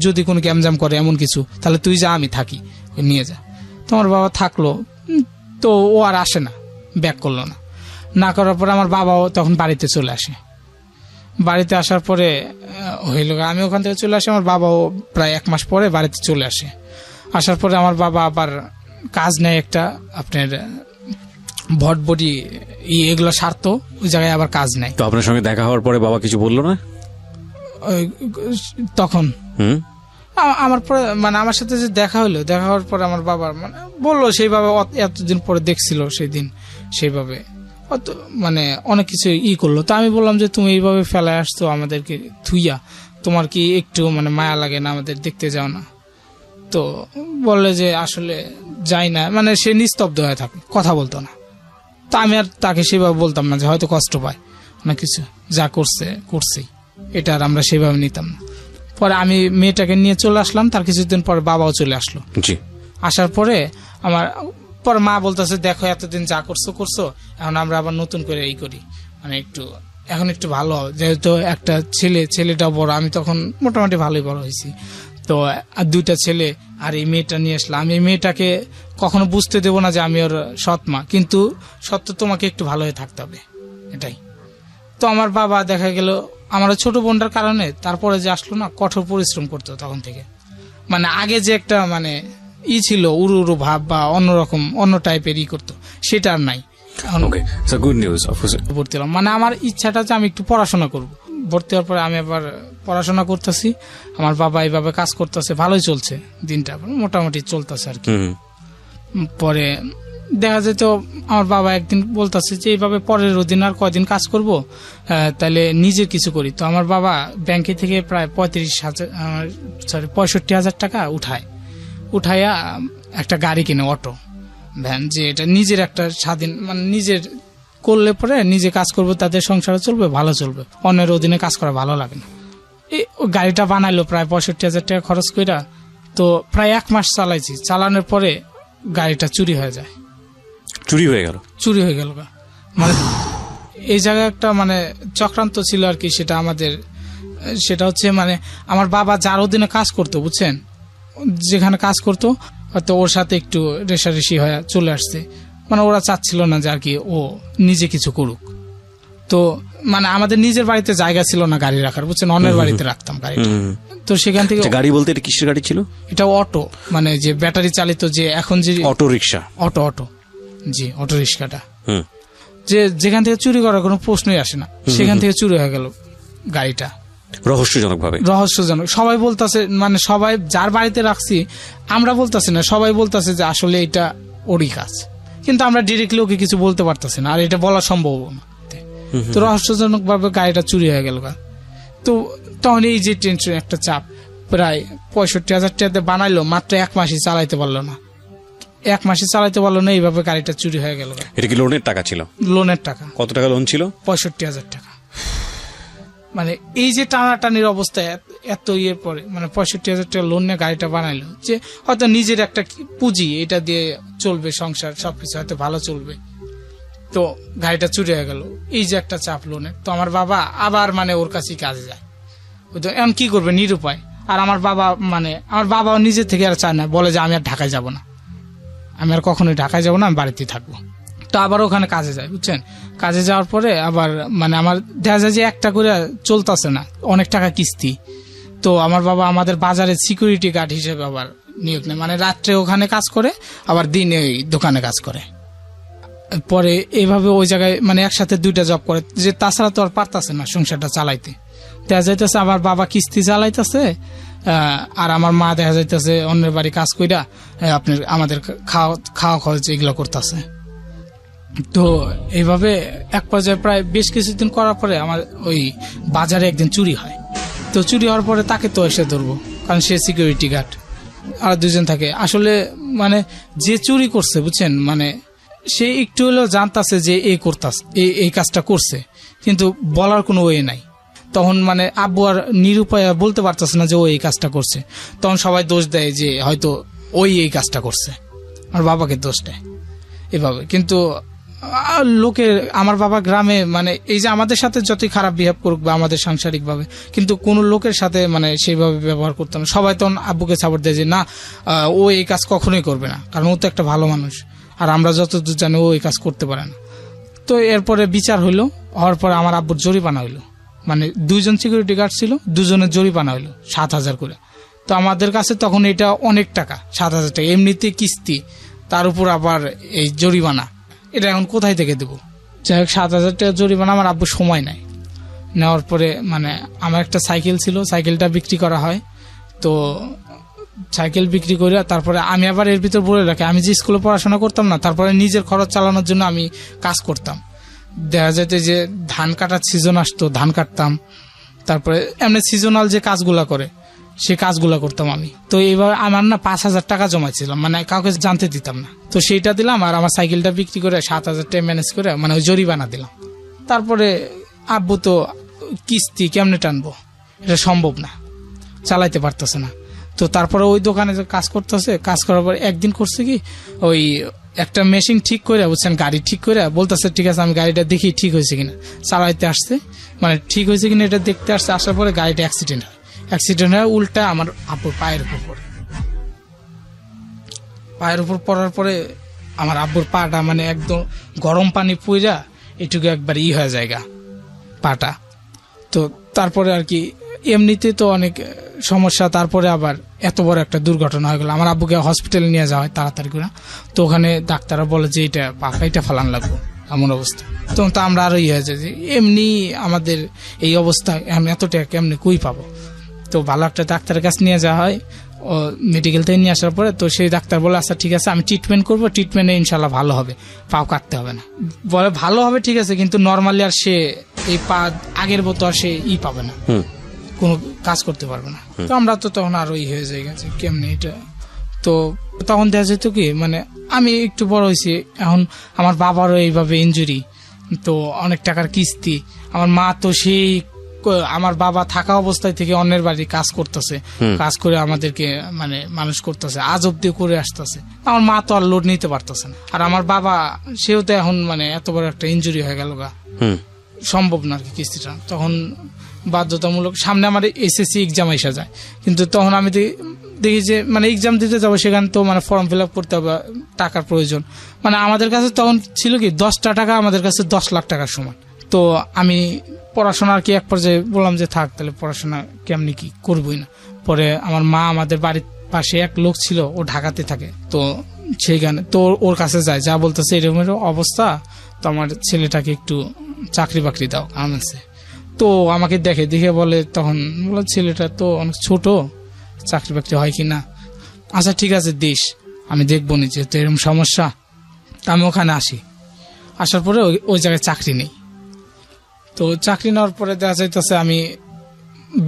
যদি কোনো গ্যামজাম করে এমন কিছু, তাহলে তুই যা, আমি থাকি, ওকে নিয়ে যা। তো আমার বাবা থাকলো, তো ও আর আসে না, ব্যাক করলো না করার পরে আমার বাবাও তখন বাড়িতে চলে আসে। বাড়িতে আসার পরে হইল, আমি ওখান থেকে চলে আসি, আমার বাবাও প্রায় 1 মাস পরে বাড়িতে চলে আসে। আসার পরে আমার বাবা আবার কাজ নেয় একটা, আপনার ভটবটি এগুলো সারত, ওই জায়গায় আবার কাজ নেয়। তো আপনার সঙ্গে দেখা হওয়ার পরে বাবা কিছু বললো না তখন? আমার পরে মানে আমার সাথে যে দেখা হওয়ার পরে আমার বাবার মানে বললো, সেইভাবে এতদিন পরে দেখছিল সেদিন, সেইভাবে মানে অনেক কিছু করলো। তো আমি বললাম যে তুমি এইভাবে ফেলায় আসছো আমাদেরকে থুইয়া, তোমার কি একটু মানে মায়া লাগে না, আমাদের দেখতে যাও না? তো বললে যে আসলে যাই না, মানে সে নিস্তব্ধ হয়ে থাকে, কথা বলতো না। তো আমি আর তাকে সেভাবে বলতাম না যে হয়তো কষ্ট পায় না কিছু, যা করছেই, এটা আর আমরা সেভাবে নিতাম না। পরে আমি মেয়েটাকে নিয়ে চলে আসলাম, তার কিছুদিন পরে বাবাও চলে আসলো। আসার পরে আমার পরে মা বলতেছে দেখো এতদিন যা করছো, এখন আমরা আবার নতুন করে করি, মানে এখন একটু ভালো, যেহেতু একটা ছেলেটা বড়, আমি তখন মোটামুটি ভালোই বড় হয়েছি। তো আর 2টা ছেলে, আর এই মেয়েটা নিয়ে আসলাম। আমি এই মেয়েটাকে কখনো বুঝতে দেবো না যে আমি ওর সৎ মা, কিন্তু সত্য তোমাকে একটু ভালো হয়ে থাকতে হবে, এটাই। তো আমার বাবা দেখা গেল আমার ছোট বোনটার কারণে তারপরে যে আসলো না, কঠোর পরিশ্রম করতো তখন থেকে। মানে আগে যে একটা মানে ছিল উড়ু ভাব বা অন্যরকম অন্য টাইপের করতো, সেটা আর নাই। ভর্তি হলাম, মানে আমার ইচ্ছাটা যে আমি একটু পড়াশোনা করব। ভর্তি হওয়ার পরে আমি আবার পড়াশোনা করতেছি, আমার বাবা এইভাবে কাজ করতেছে, ভালোই চলছে, দিনটা মোটামুটি চলতেছে আর কি। পরে দেখা যেত আমার বাবা একদিন বলতেছে যে এইভাবে পরের দিন আর কয়দিন কাজ করব, তাহলে নিজের কিছু করি। তো আমার বাবা ব্যাংকে থেকে প্রায় 65,000 টাকা উঠাইয়া একটা গাড়ি কিনে, অটো ভ্যান, যে এটা নিজের একটা স্বাধীন, মানে নিজের করলে পরে নিজে কাজ করবো, তাদের সংসারে চলবে, ভালো চলবে, অন্যের অধীনে কাজ করা ভালো লাগে না। গাড়িটা বানাইলো প্রায় 65,000 টাকা খরচ কইরা। তো প্রায় 1 মাস চালাইছি, চালানোর পরে গাড়িটা চুরি হয়ে যায়। চুরি হয়ে গেল মানে এই জায়গায় একটা মানে চক্রান্ত ছিল আর কি। সেটা হচ্ছে মানে আমার বাবা যার অধীনে কাজ করতো, বুঝছেন, যেখানে কাজ করতো, হয়তো ওর সাথে একটু রেশারেশি হয়ে চলে আসছে। মানে ওরা চাচ্ছিল না যে আর কি ও নিজে কিছু করুক। তো মানে আমাদের নিজের বাড়িতে জায়গা ছিল না গাড়ি রাখার, বুঝছেন, অন্যের বাড়িতে রাখতাম গাড়িটা। তো সেখান থেকে গাড়ি বলতে এটা কিসের গাড়ি ছিল? এটা অটো, মানে যে ব্যাটারি চালিত, যে এখন যে অটো রিক্সা, অটো জি, অটো রিক্সাটা, যে যেখান থেকে চুরি করার কোনো প্রশ্নই আসে না, সেখান থেকে চুরি হয়ে গেল গাড়িটা। রহস্যজনক সবাই বলতেছে, মানে সবাই যার বাড়িতে রাখছি আমরা বলতেছি না, সবাই বলতেছে যে আসলে এটা ওরই কাজ, কিন্তু আমরা ডিরেক্টলি ওকে কিছু বলতে পারতেছি না, আর এটা বলা সম্ভব না। তো রহস্যজনক ভাবে গাড়িটা চুরি হয়ে গেল। তো তখন এই যে টেনশন, একটা চাপ, প্রায় 65,000 টাকাতে বানাইলো, মাত্র 1 মাসই চালাইতে পারলো না, 1 মাসই চালাইতে পারলো না, এইভাবে গাড়িটা চুরি হয়ে গেল। এটা কি লোনের টাকা ছিল? লোনের টাকা। কত টাকা লোন ছিল? 65,000 টাকা। মানে এই যে টানাটানির অবস্থায় এত ইয়ের পরে, মানে 65,000 টাকা লোন নিয়ে গাড়িটা বানাইলো, যে হয়তো নিজের একটা পুঁজি, এটা দিয়ে চলবে সংসার, সবকিছু হয়তো ভালো চলবে, তো গাড়িটা চুরি হয়ে গেল। এই যে একটা চাপ লোনের। তো আমার বাবা আবার মানে ওর কাছেই কাজে যায়, তো এখন কি করবে, নিরুপায়। আর আমার বাবা নিজে থেকে আর চায় না, বলে যে আমি আর ঢাকায় যাব না, আমি আর কখনোই ঢাকায় যাব না, আমি বাড়িতেই থাকবো। তো আবার ওখানে কাজে যায়, বুঝছেন। কাজে যাওয়ার পরে আবার মানে আমার দেখা যায় যে একটা করে চলতেছে না, অনেক টাকা কিস্তি। তো আমার বাবা আমাদের বাজারে সিকিউরিটি গার্ড হিসেবে আবার নিয়োগ নেয়, মানে রাত্রে ওখানে কাজ করে, আবার দিনে ওই দোকানে কাজ করে। পরে এইভাবে ওই জায়গায় মানে একসাথে 2টা জব করে, যে তাছাড়া তো আর পারতাছে না সংসারটা চালাইতে। দেখা যাইতেছে আমার বাবা কিস্তি চালাইতেছে, আর আমার মা দেখা যাইতেছে অন্যের বাড়ি কাজ কইরা আপনার আমাদের খাওয়া খরচ এগুলো করতেছে। তো এইভাবে এক পর্যায়ে প্রায় বেশ কিছুদিন করার পরে আমার ওই বাজারে একদিন চুরি হয়। তো চুরি হওয়ার পরে তাকে তো এসে ধরবো, কারণ সে সিকিউরিটি গার্ড, আর 2জন থাকে। আসলে মানে যে চুরি করছে, বুঝছেন, মানে সে একটু হলেও জানতাছে যে এই কাজটা করছে, কিন্তু বলার কোনো ওয়ে নাই। তখন মানে আব্বু আর নিরুপায় বলতে পারতেছে না যে ও এই কাজটা করছে। তখন সবাই দোষ দেয় যে হয়তো ওই এই কাজটা করছে, আর বাবাকে দোষ দেয় এভাবে। কিন্তু লোকের, আমার বাবা গ্রামে মানে এই যে আমাদের সাথে যতই খারাপ বিহেভ করুক বা আমাদের সাংসারিক ভাবে, কিন্তু কোন লোকের সাথে মানে সেইভাবে ব্যবহার করতো না। সবাই তখন আব্বুকে সাপোর্ট দেয় যে না, ও এই কাজ কখনোই করবে না, কারণ ও তো একটা ভালো মানুষ, আর আমরা যতদূর জানি ও এই কাজ করতে পারে না। তো এরপরে বিচার হইলো, হওয়ার পরে আমার আব্বুর জরিমানা হইলো, মানে 2জন সিকিউরিটি গার্ড ছিল, 2জনের জরিমানা হইলো 7,000 করে। তো আমাদের কাছে তখন এটা অনেক টাকা, 7,000 টাকা এমনিতে কিস্তি, তার উপর আবার এই জরিমানা, এটা এখন কোথায় থেকে দেবো? যাই হোক 7,000 টাকা জরিমানা, আমার আব্বু সময় নেয়। নেওয়ার পরে মানে আমার একটা সাইকেল ছিল, সাইকেলটা বিক্রি করা হয়। তো সাইকেল বিক্রি করে তারপরে আমি আবার এর ভিতর বলে রাখি, আমি যে স্কুলে পড়াশোনা করতাম না, তারপরে নিজের খরচ চালানোর জন্য আমি কাজ করতাম। দেখা যেত যে ধান কাটার সিজন আসতো, ধান কাটতাম, তারপরে এমনি সিজনাল যে কাজগুলা করে সে কাজগুলা করতাম আমি। তো এবার আমার না 5,000 টাকা জমাইছিলাম, মানে কাউকে জানতে দিতাম না। তো সেইটা দিলাম, আর আমার সাইকেলটা বিক্রি করে 7,000 টাকা ম্যানেজ করে মানে ওই জরিমানা দিলাম। তারপরে আব্বু তো কিস্তি কেমনে টানবো, এটা সম্ভব না, চালাইতে পারতেছে না। তো তারপরে ওই দোকানে কাজ করতেছে, কাজ করার পর একদিন করছে কি, ওই একটা মেশিন ঠিক করে, বুঝছেন, গাড়ি ঠিক করে বলতেছে ঠিক আছে আমি গাড়িটা দেখি ঠিক হয়েছে কিনা। চালাইতে আসছে, মানে ঠিক হয়েছে কিনা এটা দেখতে আসছে। আসার পরে গাড়িটা অ্যাক্সিডেন্ট হয়, উল্টা আমার আব্বুর পায়ের উপর পড়ে। পায়ের উপর পড়ার পরে আমার আব্বুর পাটা মানে একদম গরম পানি পুইরা এটুকু একবার হয়ে জায়গা পাটা। তো তারপরে আর কি এমনিতে তো অনেক সমস্যা, তারপরে আবার এত বড় একটা দুর্ঘটনা হয়ে গেল। আমার আব্বুকে হসপিটালে নিয়ে যাওয়া হয় তাড়াতাড়ি করে। তো ওখানে ডাক্তাররা বলে যে এটা পাকাইটা ফালান লাগবে, এমন অবস্থা। তো আমরা আরো হয়ে যায় যে এমনি আমাদের এই অবস্থা, এতটা কেমনি কই পাবো। তো ভালো একটা ডাক্তারের কাছে নিয়ে যাওয়া হয়, ও মেডিকেল থেকে নিয়ে আসার পরে তো সেই ডাক্তার বলে আচ্ছা ঠিক আছে আমি ট্রিটমেন্ট করবো, ট্রিটমেন্টে ইনশাল্লাহ ভালো হবে, পাও কাটতে হবে না। বলে ভালো হবে ঠিক আছে, কিন্তু নর্মালি আর সে এই পা আগের মতো আর সে পাবে না, কোনো কাজ করতে পারবে না। তো আমরা তো তখন আরো হয়ে যায় গেছে কেমনি এটা। তো তখন দেখা যেত কি, মানে আমি একটু বড় হয়েছি এখন, আমার বাবারও এইভাবে ইনজুরি, তো অনেক টাকার কিস্তি। আমার মা তো সেই আমার বাবা থাকা অবস্থায় থেকে অন্যের বাড়ি কাজ করতেছে, কাজ করে আমাদেরকে মানে মানুষ করতেছে, আজ অব্দি করে আসতেছে। আমার মা তো আর লোড নিতে পারতেছে না, আর আমার বাবা সেও তো এখন মানে এত বড় একটা ইনজুরি হয়ে গেল গা, সম্ভব না আর কি কিস্তিটা। তখন বাধ্যতামূলক সামনে আমার এসএসসি এক্সাম এসে যায়, কিন্তু তখন আমি দেখি যে মানে এক্সাম দিতে যাবো, সেখানে তো মানে ফর্ম ফিল আপ করতে হবে, টাকার প্রয়োজন। মানে আমাদের কাছে তখন ছিল কি 10টা টাকা আমাদের কাছে 10 লাখ টাকার সমান। তো আমি পড়াশোনা আর কি এক পর্যায়ে বললাম যে থাক, তাহলে পড়াশোনা কেমনি কি করবই না। পরে আমার মা, আমাদের বাড়ির পাশে এক লোক ছিল, ও ঢাকাতে থাকে, তো সেইখানে তো ওর কাছে যায়, যা বলতেছে এরকম অবস্থা, তো আমার ছেলেটাকে একটু চাকরি বাকরি দাও গার্মেন্টসে। তো আমাকে দেখে বলে, তখন বলে ছেলেটা তো অনেক ছোট, চাকরি বাকরি হয় কি না। আচ্ছা ঠিক আছে দিস, আমি দেখবো নি, যেহেতু এরকম সমস্যা। আমি ওখানে আসার পরে ওই জায়গায় চাকরি নেই। তো চাকরি নেওয়ার পরে দেখা যাইতেছে আমি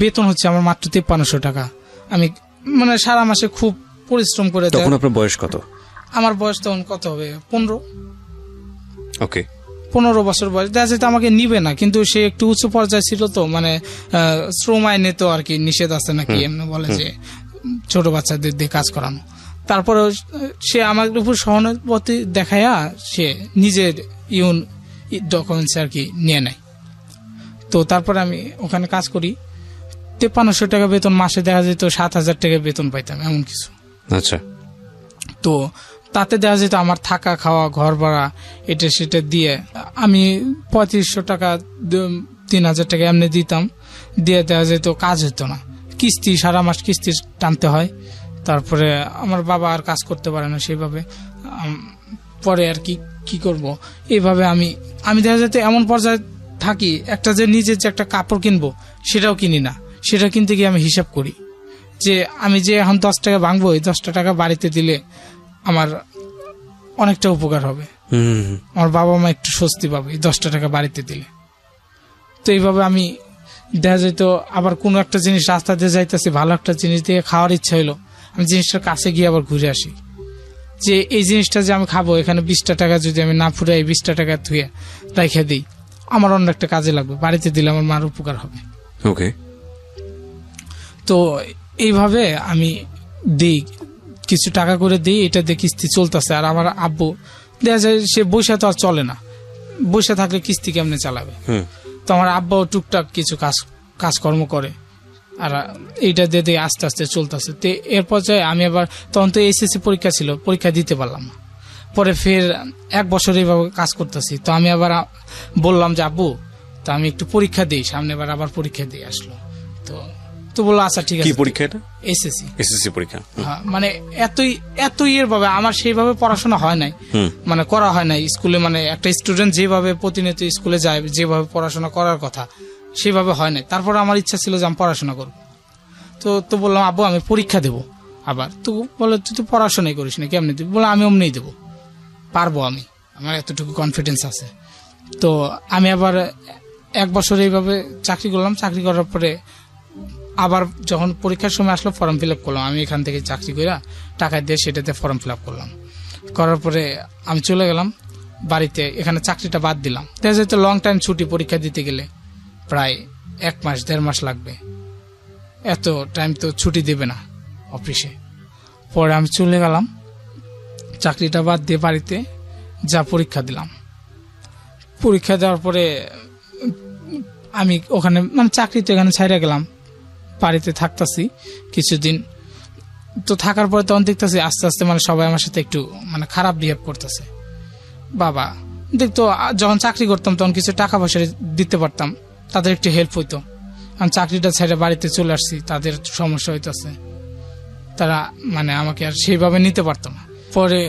বেতন হচ্ছে আমার মাত্র 5300 টাকা। আমি মানে সারা মাসে খুব পরিশ্রম করে। তখন আপনার বয়স কত? আমার বয়স তখন কত হবে, 15। ওকে, 15 বছর বয়স। দেখা যেত আমাকে নিবে না, কিন্তু সে একটু উচ্চ পর্যায়ে ছিল, তো মানে শ্রম আইনে তো আর কি নিষেধ আছে নাকি, এমনি বলে যে ছোট বাচ্চাদের দিয়ে কাজ করানো। তারপরে সে আমার উপর সহানুভূতি দেখাইয়া সে নিজের ডকুমেন্টস আর কি নিয়ে নেয়। তো তারপরে আমি ওখানে কাজ করি, 5300 টাকা বেতন, মাসে দেখা যেত 7000 টাকা বেতন পাইতাম এমন কিছু। আচ্ছা। তো তাতে দেখা যেত আমার থাকা খাওয়া ঘর ভাড়া এটা সেটা দিয়ে আমি 3500 টাকা 3000 টাকা এমনি দিতাম, দিয়ে দেখা যেত কাজ হতো না, কিস্তি সারা মাস কিস্তি টানতে হয়। তারপরে আমার বাবা আর কাজ করতে পারে না সেইভাবে, পরে আর কি করব, এইভাবে আমি দেখা যেত এমন পর্যায়ে থাকি, একটা যে নিজের যে একটা কাপড় কিনবো সেটাও কিনি না। সেটা কিনতে গিয়ে আমি হিসাব করি যে আমি যে এখন 10 টাকা ভাঙবো, এই 10 টাকা বাড়িতে দিলে আমার অনেকটা উপকার হবে, আমার বাবা মা একটু স্বস্তি পাবে এই 10 টাকা বাড়িতে দিলে। তো এইভাবে আমি দেখা যেত আবার কোনো একটা জিনিস রাস্তা দিয়ে যাইতেছি, ভালো একটা জিনিস দিয়ে খাওয়ার ইচ্ছা হইলো, আমি জিনিসটার কাছে গিয়ে আবার ঘুরে আসি, যে এই জিনিসটা যে আমি খাবো, এখানে 20 টাকা যদি আমি না ফুরাই 20 টাকা ধুয়ে রেখে দিই, আমার অন্য একটা কাজে লাগবে, বাড়িতে দিলে আমার মার উপকার হবে। ওকে। তো এইভাবে আমি দিই, কিছু টাকা করে দিই, এটা দিয়ে কিস্তি চলতেছে। আর আমার আব্বু দেখা যায় সে বৈশা তো আর চলে না, বৈশা থাকলে কিস্তি কেমনে চালাবে। তো আমার আব্বাও টুকটাক কিছু কাজকর্ম করে, আর এইটা দিয়ে আস্তে আস্তে চলতেছে। তো এর পর্যায়ে আমি আবার, তখন তো এইচএসসি পরীক্ষা ছিল, পরীক্ষা দিতে পারলাম না। পরে ফের 1 বছর এইভাবে কাজ করতেছি। তো আমি আবার বললাম যে আব্বু, তো আমি একটু পরীক্ষা দিই, সামনে বার আবার পরীক্ষা দিয়ে আসলো। তো বললো আচ্ছা ঠিক আছে। কি পরীক্ষা এটা? এসএসসি পরীক্ষা। মানে এতই এর ভাবে আমার সেইভাবে পড়াশোনা হয় নাই, মানে করা হয় নাই স্কুলে। মানে একটা স্টুডেন্ট যেভাবে প্রতিনিয়ত স্কুলে যায়, যেভাবে পড়াশোনা করার কথা সেভাবে হয় নাই। তারপর আমার ইচ্ছা ছিল যে আমি পড়াশোনা করবো। তো বললাম আব্বু আমি পরীক্ষা দেবো আবার। তো বলে তুই তো পড়াশোনাই করিস না, কেমনি দিবি? বলে আমি অমনিই দেবো, পারবো, আমার এতটুকু কনফিডেন্স আছে। তো আমি আবার 1 বছর এইভাবে চাকরি করলাম। চাকরি করার পরে আবার যখন পরীক্ষার সময় আসলো ফর্ম ফিল আপ করলাম। আমি এখান থেকে চাকরি করে টাকা দিয়ে সেটাতে ফর্ম ফিল আপ করলাম। করার পরে আমি চলে গেলাম বাড়িতে, এখানে চাকরিটা বাদ দিলাম। দেখা যায় তো লং টাইম ছুটি, পরীক্ষা দিতে গেলে প্রায় 1 মাস 1.5 মাস লাগবে, এত টাইম তো ছুটি দেবে না অফিসে। পরে আমি চলে গেলাম চাকরিটা বাদ দিয়ে বাড়িতে যা পরীক্ষা দিলাম। পরীক্ষা দেওয়ার পরে আমি ওখানে মানে চাকরি তো এখানে ছাইড়া গেলাম, বাড়িতে থাকতেছি কিছুদিন। তো থাকার পরে তখন দেখতেছি আস্তে আস্তে মানে সবাই আমার সাথে একটু মানে খারাপ বিহেভ করতেছে। বাবা দেখতো যখন চাকরি করতাম তখন কিছু টাকা পয়সা দিতে পারতাম, তাদের একটু হেল্প হইতো। আমি চাকরিটা ছেড়ে বাড়িতে চলে আসছি, তাদের সমস্যা হইতেছে, তারা মানে আমাকে আর সেইভাবে নিতে পারতো না। পরে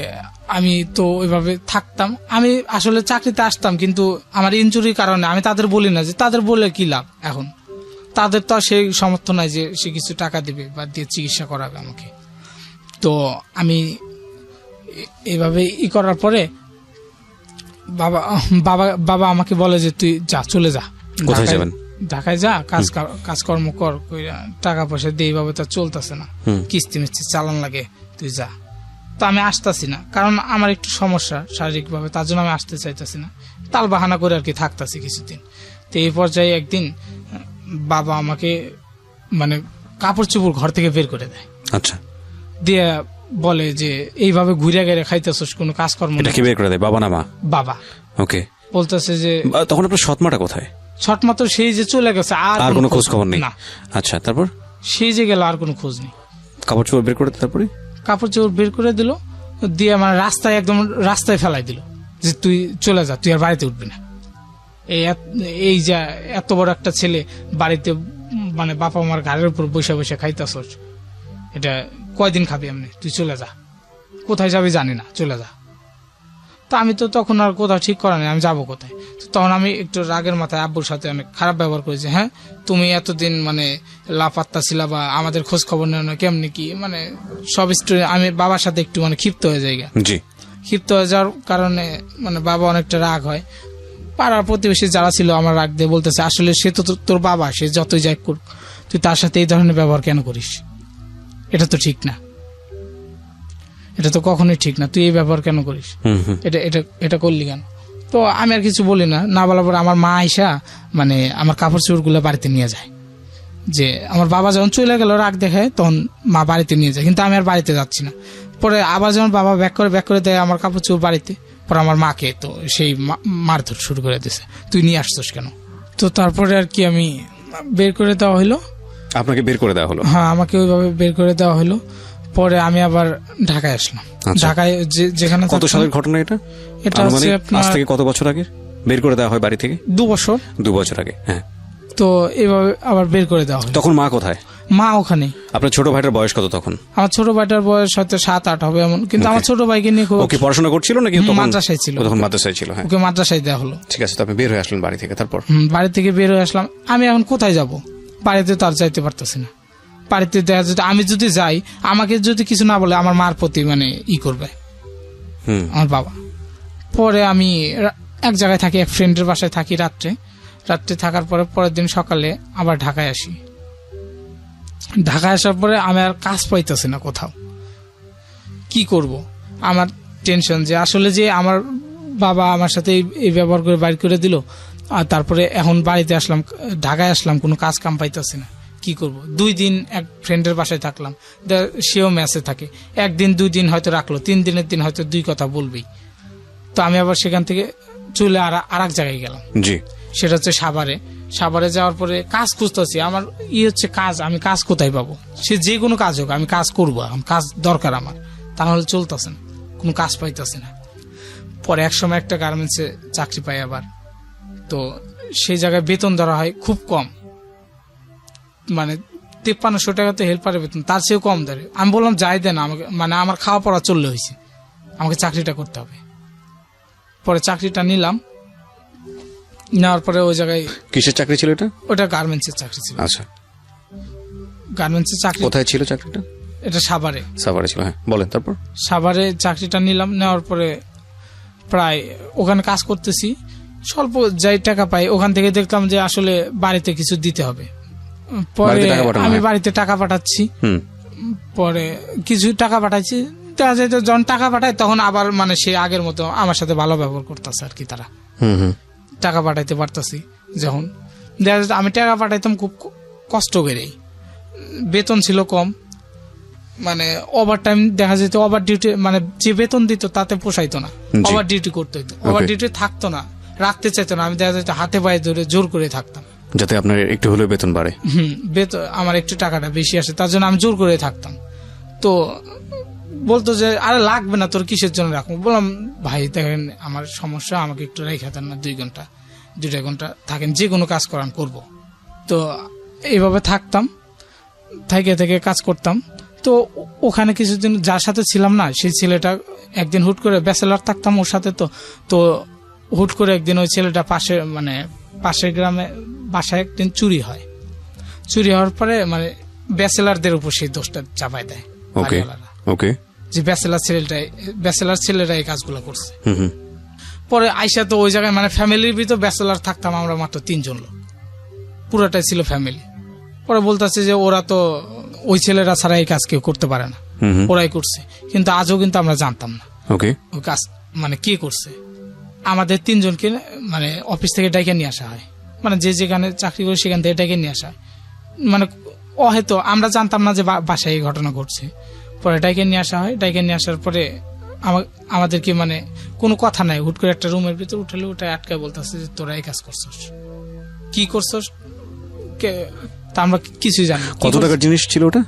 আমি তো ওইভাবে থাকতাম। আমি আসলে চাকরিতে আসতাম, কিন্তু আমার ইনজুরির কারণে আমি তাদের বলি না, যে তাদের বলে কি লাভ, এখন তাদের তো সেই সামর্থ্য নাই যে সে কিছু টাকা দিবে বা দিয়ে চিকিৎসা করাবে আমাকে। তো আমি এইভাবে করার পরে বাবা আমাকে বলে যে তুই যা, চলে যা, কোথায় যাবেন? ঢাকায় যা, কাজকর্ম কর, টাকা পয়সা দিয়ে এইভাবে তো চলতেছে না, কিস্তি মিস্তি চালান লাগে, তুই যা। তো আমি আসতেছি না, কারণ আমার একটু সমস্যা শারীরিক ভাবে, তার জন্য আমি আসতে চাইতেছি না, তাল বাহানা করে আর কি থাকতেছি কিছুদিন। তো এই পর্যায়ে একদিন বাবা আমাকে মানে কাপড় চোপড় ঘর থেকে বের করে দেয়। আচ্ছা। দিয়ে বলে যে এইভাবে ঘুরে গেড়ে খাইতেছস, কোনো কাজকর্ম। এটা কি বের করে দেয়, বাবা না মা? বাবা। ওকে। বলতেছে যে তখন আপনার সৎমাটা কোথায়? সৎমা তো সেই যে চলে গেছে, আর কোনো খোঁজ খবর নেই। আচ্ছা, তারপর? সেই যে গেল, আর কোনো খোঁজ নেই। কাপড় চোপড় বের করে, তারপরে কাপড় চোপড় বের করে দিল, দিয়ে আমার রাস্তায় একদম রাস্তায় ফেলাই দিল যে তুই চলে যা, তুই আর বাড়িতে উঠবি না। এই যে এত বড় একটা ছেলে বাড়িতে মানে বাবা মার ঘাড়ের উপর বসে বসে খাইতেছস, এটা কয়দিন খাবি এমনি, তুই চলে যা, কোথায় যাবি জানি না, চলে যা। তো আমি তো তখন আর কোথাও ঠিক করা নেই, আমি যাবো কোথায়। তখন আমি একটু রাগের মাথায় আব্বুর সাথে অনেক খারাপ ব্যবহার করেছি। হ্যাঁ, তুমি এতদিন মানে লাপাত্তা ছিলা বা আমাদের খোঁজ খবর নেও না, কেমনি কি মানে সব স্টোরি। আমি বাবার সাথে একটু মানে ক্ষিপ্ত হয়ে যাই। ক্ষিপ্ত হয়ে যাওয়ার কারণে মানে বাবা অনেকটা রাগ হয়। পাড়ার প্রতিবেশী যারা ছিল আমার রাগ দিয়ে বলতেছে, আসলে সে তো তোর বাবা, সে যতই যাই করুক, তুই তার সাথে এই ধরনের ব্যবহার কেন করিস? এটা তো ঠিক না, এটা তো কখনোই ঠিক না, তুই এই ব্যবহার কেন করিস? এটা এটা এটা করলি কেন? তো আমি আর কিছু বলি না। না বলার পর আমার মা আইসা মানে আমার কাপড় চোপড় গুলো বাড়িতে নিয়ে যায়। যে আমার বাবা যখন চলে গেল রাগ দেখায়, তখন মা বাড়িতে নিয়ে যায়, কিন্তু আমি আর বাড়িতে যাচ্ছি না। পরে আবার যখন বাবা ব্যাক করে দেয় আমার কাপড় চোপড় বাড়িতে, পরে আমার মাকে তো সেই মারধর শুরু করে দিয়েছে, তুই নিয়ে আসছিস কেন? তো তারপরে আর কি আমি বের করে দেওয়া হলো। আপনাকে বের করে দেওয়া হলো? হ্যাঁ, আমাকে ওইভাবে বের করে দেওয়া হলো। পরে আমি আবার ঢাকায় আসলাম। ঢাকায় যেখানে কত সালের ঘটনা এটা? এটা হচ্ছে আজ থেকে কত বছর আগে বের করে দেওয়া হয় বাড়ি থেকে? 2 বছর। 2 বছর আগে। হ্যাঁ। তো এইভাবে আবার বের করে দেওয়া হয়। তখন মা কোথায়? মা ওখানে। আপনার ছোট ভাইটার বয়স কত তখন? আমার ছোট ভাইটার বয়স হয়তো 7-8 হবে এমন, কিন্তু আমার ছোট ভাইকে নিয়ে ওকে পড়াশোনা করছিল নাকি? মাদ্রাসায় ছিল। তখন মাদ্রাসায় ছিল। হ্যাঁ, ওকে মাদ্রাসায় দেওয়া হলো। ঠিক আছে। তো আপনি বের হয়ে আসলেন বাড়ি থেকে। তারপর? বাড়ি থেকে বের হয়ে আসলাম। আমি এখন কোথায় যাব? বাড়িতে তো আর যাইতে পারতেছি না। বাড়িতে দেখা যায় আমি যদি যাই, আমাকে যদি কিছু না বলে আমার মার প্রতি মানে করবে আমার বাবা। পরে আমি এক জায়গায় থাকি, এক ফ্রেন্ডের বাসায় থাকি রাত্রে থাকার পরে পরের দিন সকালে আবার ঢাকায় আসি। ঢাকায় আসার পরে আমি আর কাজ পাইতেছি না কোথাও, কি করব? আমার টেনশন যে আসলে যে আমার বাবা আমার সাথে এই ব্যবহার করে বাইর করে দিল, আর তারপরে এখন বাড়িতে আসলাম, ঢাকায় আসলাম, কোনো কাজ কাম পাইতেছি না, কি করব? 2 দিন এক ফ্রেন্ডের বাসায় থাকলাম, সেও মেসে থাকে। 1 দিন 2 দিন হয়তো রাখলো, 3 দিনের দিন হয়তো 2 কথা বলবেই। তো আমি আবার সেখান থেকে চলে আর এক জায়গায় গেলাম। জি। সেটা হচ্ছে সাভারে যাওয়ার পরে কাজ খুঁজতেছি। আমার হচ্ছে কাজ, আমি কাজ কোথায় পাবো? সে যে কোনো কাজ হোক আমি কাজ করবো, কাজ দরকার আমার, তা নাহলে চলতেছে না, কোনো কাজ পাইতেছে না। পরে এক সময় একটা গার্মেন্টসে চাকরি পাই আবার। তো সেই জায়গায় বেতন ধরা হয় খুব কম, মানে 5300 টাকাতে হেল্পারের বেতন, তার চেয়েও কম ধরে। আমি বললাম যাই দেন আমাকে, মানে আমার খাওয়া পড়া চললে হয়েছে, আমাকে চাকরিটা করতে হবে। পরে চাকরিটা নিলাম। নেওয়ার পরে ওই জায়গায়। কিসের চাকরি ছিল এটা? ওটা গার্মেন্টসের চাকরি ছিল। আচ্ছা, গার্মেন্টসের চাকরি। কোথায় ছিল চাকরিটা? এটা সাভারে ছিল। হ্যাঁ, বলেন। তারপর? সাভারে চাকরিটা নিলাম। নেওয়ার পরে প্রায় ওখানে কাজ করতেছি, স্বল্প যাই টাকা পাই, ওখান থেকে দেখলাম যে আসলে বাড়িতে কিছু দিতে হবে। পরে আমি বাড়িতে টাকা পাঠাচ্ছি, পরে কিছু টাকা পাঠাচ্ছি, দেখা যায় যখন টাকা পাঠায় তখন আবার মানে সে আগের মতো আমার সাথে ভালো ব্যবহার করতেছে আর কি। তারা টাকা পাঠাইতে পারতেছি যখন, দেখা যায় আমি টাকা পাঠাইতাম খুব কষ্ট করেই, বেতন ছিল কম, মানে ওভার টাইম দেখা যেত, ওভার ডিউটি, মানে যে বেতন দিত তাতে পোষাইতো না, ওভার ডিউটি করতে হইতো, ওভার ডিউটি থাকতো না, রাখতে চাইতো না। আমি দেখা যেত হাতে পায়ে ধরে জোর করে থাকতাম যাতে আপনার একটু হলেও বেতন বাড়ে। বেতন আমার একটু টাকাটা বেশি আসে, তার জন্য আমি জোর করে থাকতাম। তো বলতো যে আরে লাগবে না, তোর কিসের জন্য রাখবো? বললাম ভাই দেখেন আমার সমস্যা, আমাকে একটু রেখে দেন না, 2 ঘন্টা থাকেন, যে কোনো কাজ করান করব। তো এইভাবে থাকতাম, থেকে কাজ করতাম। তো ওখানে কিছুদিন যার সাথে ছিলাম না, সেই ছেলেটা একদিন হুট করে, ব্যাচেলার থাকতাম ওর সাথে, তো হুট করে একদিন ওই ছেলেটা পাশের গ্রামে বাসায় একদিন চুরি হওয়ার পরে মানে ব্যাচেলারদের উপর সেই দোষটা চাপাই দেয়। ওকে, যে ব্যাচেলার ছেলেরা এই কাজগুলো করছে। পরে আইসা তো ওই জায়গায় মানে ফ্যামিলির ভিতর ব্যাচেলার থাকতাম আমরা মাত্র 3 জন লোক, পুরাটাই ছিল ফ্যামিলি। পরে বলতেছে যে ওরা তো ওই ছেলেরা ছাড়া এই কাজ কেউ করতে পারে না, ওরাই করছে। কিন্তু আজও কিন্তু আমরা জানতাম না ওই কাজ মানে কে করছে। আমাদের 3 জনকে মানে অফিস থেকে ডাইকে নিয়ে আসা হয়, মানে যে যেখানে চাকরি করে সেখান থেকে ডাইকে নিয়ে আসা হয়, মানে হয়তো আমরা জানতাম না যে বাসায় এই ঘটনা ঘটছে। পরে ডাইকে নিয়ে আসা হয়, ডাইকে নিয়ে আসার পরে আমাদেরকে মানে কোনো কথা নাই, হুট করে একটা রুমের ভিতর উঠে আটকায় বলতেছে যে তোরা এই কাজ করছস, কি করছস, তা আমরা কিছুই জানি না। কত টাকার জিনিস ছিল ওটা?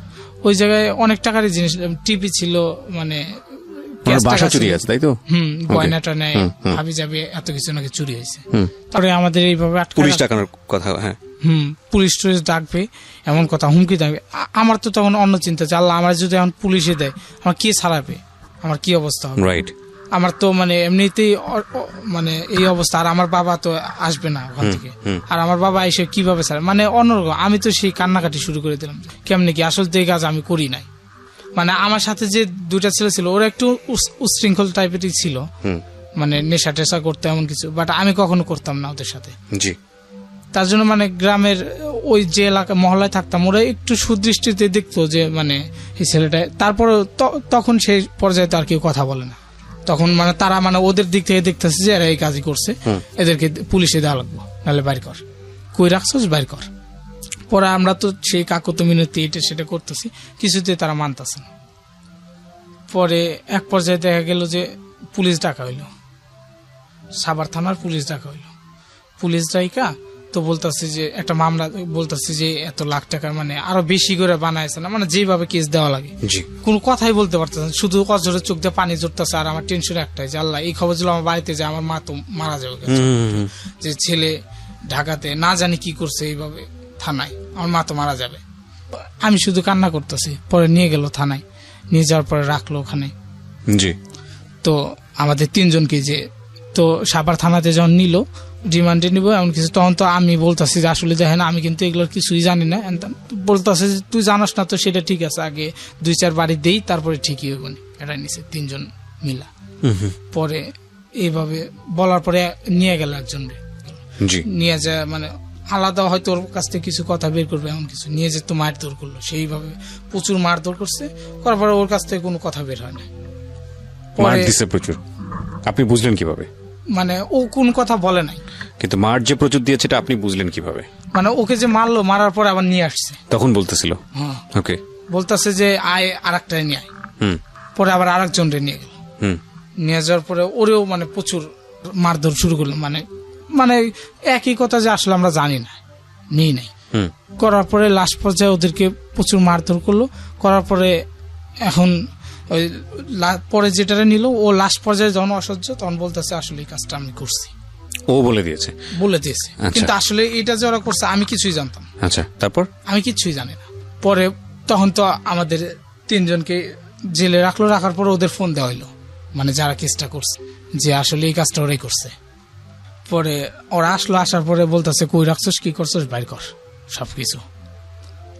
ওই জায়গায় অনেক টাকারই জিনিস, টিভি ছিল, মানে বাসা চুরি আছে, তাই তো? গয়নাটা নেয়, হাবি যাবে, এত কিছু নাকি চুরি হয়েছে। তারপরে আমাদের এইভাবে পুলিশ ডাকানোর কথা। হ্যাঁ, পুলিশ টুলিশ ডাকবে এমন কথা, হুমকি দেবে। আমার তো তখন অন্য চিন্তা যে আল্লাহ, আমার যদি এখন পুলিশে দেয় আমার কে ছাড়াবে, আমার কি অবস্থা হবে। রাইট। আমার তো মানে এমনিতেই মানে এই অবস্থা, আর আমার বাবা তো আসবে না ওখান থেকে, আর আমার বাবা এসে কিভাবে স্যার মানে অন্যরকম। আমি তো সেই কান্নাকাটি শুরু করে দিলাম, কেমনি কি আসলে তো এই কাজ আমি করি নাই। মানে আমার সাথে যে দুইটা ছেলে ছিল ওরা একটু উশৃঙ্খল টাইপেরই ছিল, মানে নেশা টেশা করতে এমন কিছু, বাট আমি কখনো করতাম না ওদের সাথে। তার জন্য মানে গ্রামের ওই যে এলাকা মহল্লায় থাকতাম ওরা একটু সুদৃষ্টিতে দেখতো যে মানে এই ছেলেটা। তারপরে তখন সেই পর্যায়ে তো আর কেউ কথা বলে না, তখন মানে তারা মানে ওদের দিক থেকে দেখতেছে যে এরা এই কাজই করছে, এদেরকে পুলিশে দেওয়া লাগবো, নাহলে বাইর কর, কই রাখছস বাইর কর। পরে আমরা তো সেই কাকত মিনতি এটা সেটা করতেছি, কিছুতে তারা মানতেছে না। পরে এক পর্যায়ে দেখা গেল যে পুলিশ ডাকা হইলো, সাভার থানার পুলিশ ডাকা হইলো। পুলিশ ডাইকা তো বলতেছে যে একটা মামলা, বলতেছে যে এত লাখ টাকার মানে আরো বেশি করে বানাইছে না, মানে যেভাবে কেস দেওয়া লাগে কোনো কথাই বলতে পারতেছে না, শুধু অজরে চোখ দিয়ে পানি জড়তেছে। আর আমার টেনশন একটাই যে আল্লাহ এই খবর ছিল আমার বাড়িতে যে আমার মা তো মারা যাবে, যে ছেলে ঢাকাতে না জানি কি করছে এইভাবে থানায়, আমার মা তো মারা যাবে। আমি শুধু কান্না করতেছি। পরে নিয়ে গেল থানায়, নিয়ে যাওয়ার পরে রাখলো ওখানে। তো আমাদের তিনজনকে যে তো সাভার থানাতে যখন নিল রিমান্ডে নিব এমন কিছু, তখন তো আমি বলতেছি যে আসলে দেখেন আমি কিন্তু এগুলোর কিছুই জানি না। বলতেছে যে তুই জানাস না তো সেটা ঠিক আছে, আগে 2-4 বাড়ি দেই তারপরে ঠিকই হইব। এটা নিছে তিনজন মিলা। পরে এইভাবে বলার পরে নিয়ে গেল একজন, নিয়ে যায় মানে আলাদা হয়তো ওর কাছ থেকে কিছু কথা বের করবে এমন কিছু, নিয়ে যে তো মারধর করলো, সেইভাবে প্রচুর মারধর করছে। করার পরে ওর কাছ থেকে কোনো কথা বের হয় না। প্রচুর আপনি বুঝলেন কিভাবে? মানে ও কোন কথা বলে নাই, কিন্তু মার যে প্রচুর দিয়েছে এটা আপনি বুঝলেন কিভাবে? মানে ওকে যে মারলো, মারার পরে আবার নিয়ে আসছে, তখন বলতেছিল ওকে বলতেছে যে আয় আর একটা নিয়ে আয়। পরে আবার আরেকজন রে নিয়ে গেল, নিয়ে যাওয়ার পরে ওরেও মানে প্রচুর মারধর শুরু করলো। মানে মানে একই কথা যে আসলে আমরা জানি না, নেই নাই। করার পরে লাস্ট পর্যায়ে ওদেরকে প্রচুর মারধর করলো। করার পরে এখন ওই পরে যেটা নিল ও লাস্ট পর্যায়ে যখন অসহ্য তখন বলতেছে আসলে এই কাজটা আমি করছি, ও বলে দিয়েছে কিন্তু আসলে এটা যে ওরা করছে আমি কিছুই জানতাম। আচ্ছা, তারপর আমি কিছুই জানি না। পরে তখন তো আমাদের তিনজনকে জেলে রাখলো, রাখার পরে ওদের ফোন দেওয়া হইলো, মানে যারা কেসটা করছে, যে আসলে এই কাজটা ওরাই করছে। পরে ওরা আসলো, আসার পরে বলতেছে কই রাখছস, কি করছস, বাইর কর সবকিছু।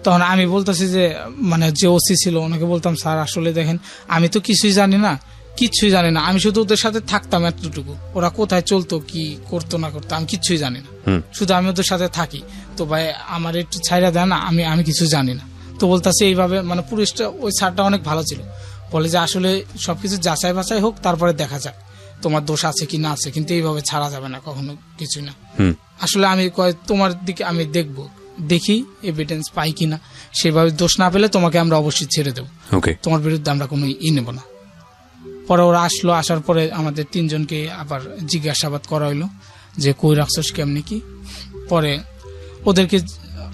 তখন আমি বলতেছি যে মানে যে ওসি ছিল ওনাকে বলতাম স্যার আসলে দেখেন আমি তো কিছুই জানি না, আমি শুধু ওদের সাথে থাকতাম এতটুকু, ওরা কোথায় চলতো কি করতো না করতো আমি কিচ্ছুই জানি না, শুধু আমি ওদের সাথে থাকি। তো ভাই আমার একটু ছাইরা দেয় না, আমি কিছু জানি না। তো বলতেছে এইভাবে, মানে পুলিশটা ওই স্যারটা অনেক ভালো ছিল, বলে যে আসলে সবকিছু যাচাই বাছাই হোক তারপরে দেখা যাক তোমার দোষ আছে কি না আছে, কিন্তু এইভাবে ছাড়া যাবে না কখনো, কিছুই না। আসলে আমি তোমার দিকে আমি দেখি এভিডেন্স পাই কিনা, সেভাবে দোষ না পেলে তোমাকে আমরা অবশ্যই ছেড়ে দেবো, তোমার বিরুদ্ধে আমরা কোনো নেব না। পরে ওরা আসলো, আসার পরে আমাদের তিনজনকে আবার জিজ্ঞাসাবাদ করা হইলো যে কই রাখছস কেমনি কি। পরে ওদেরকে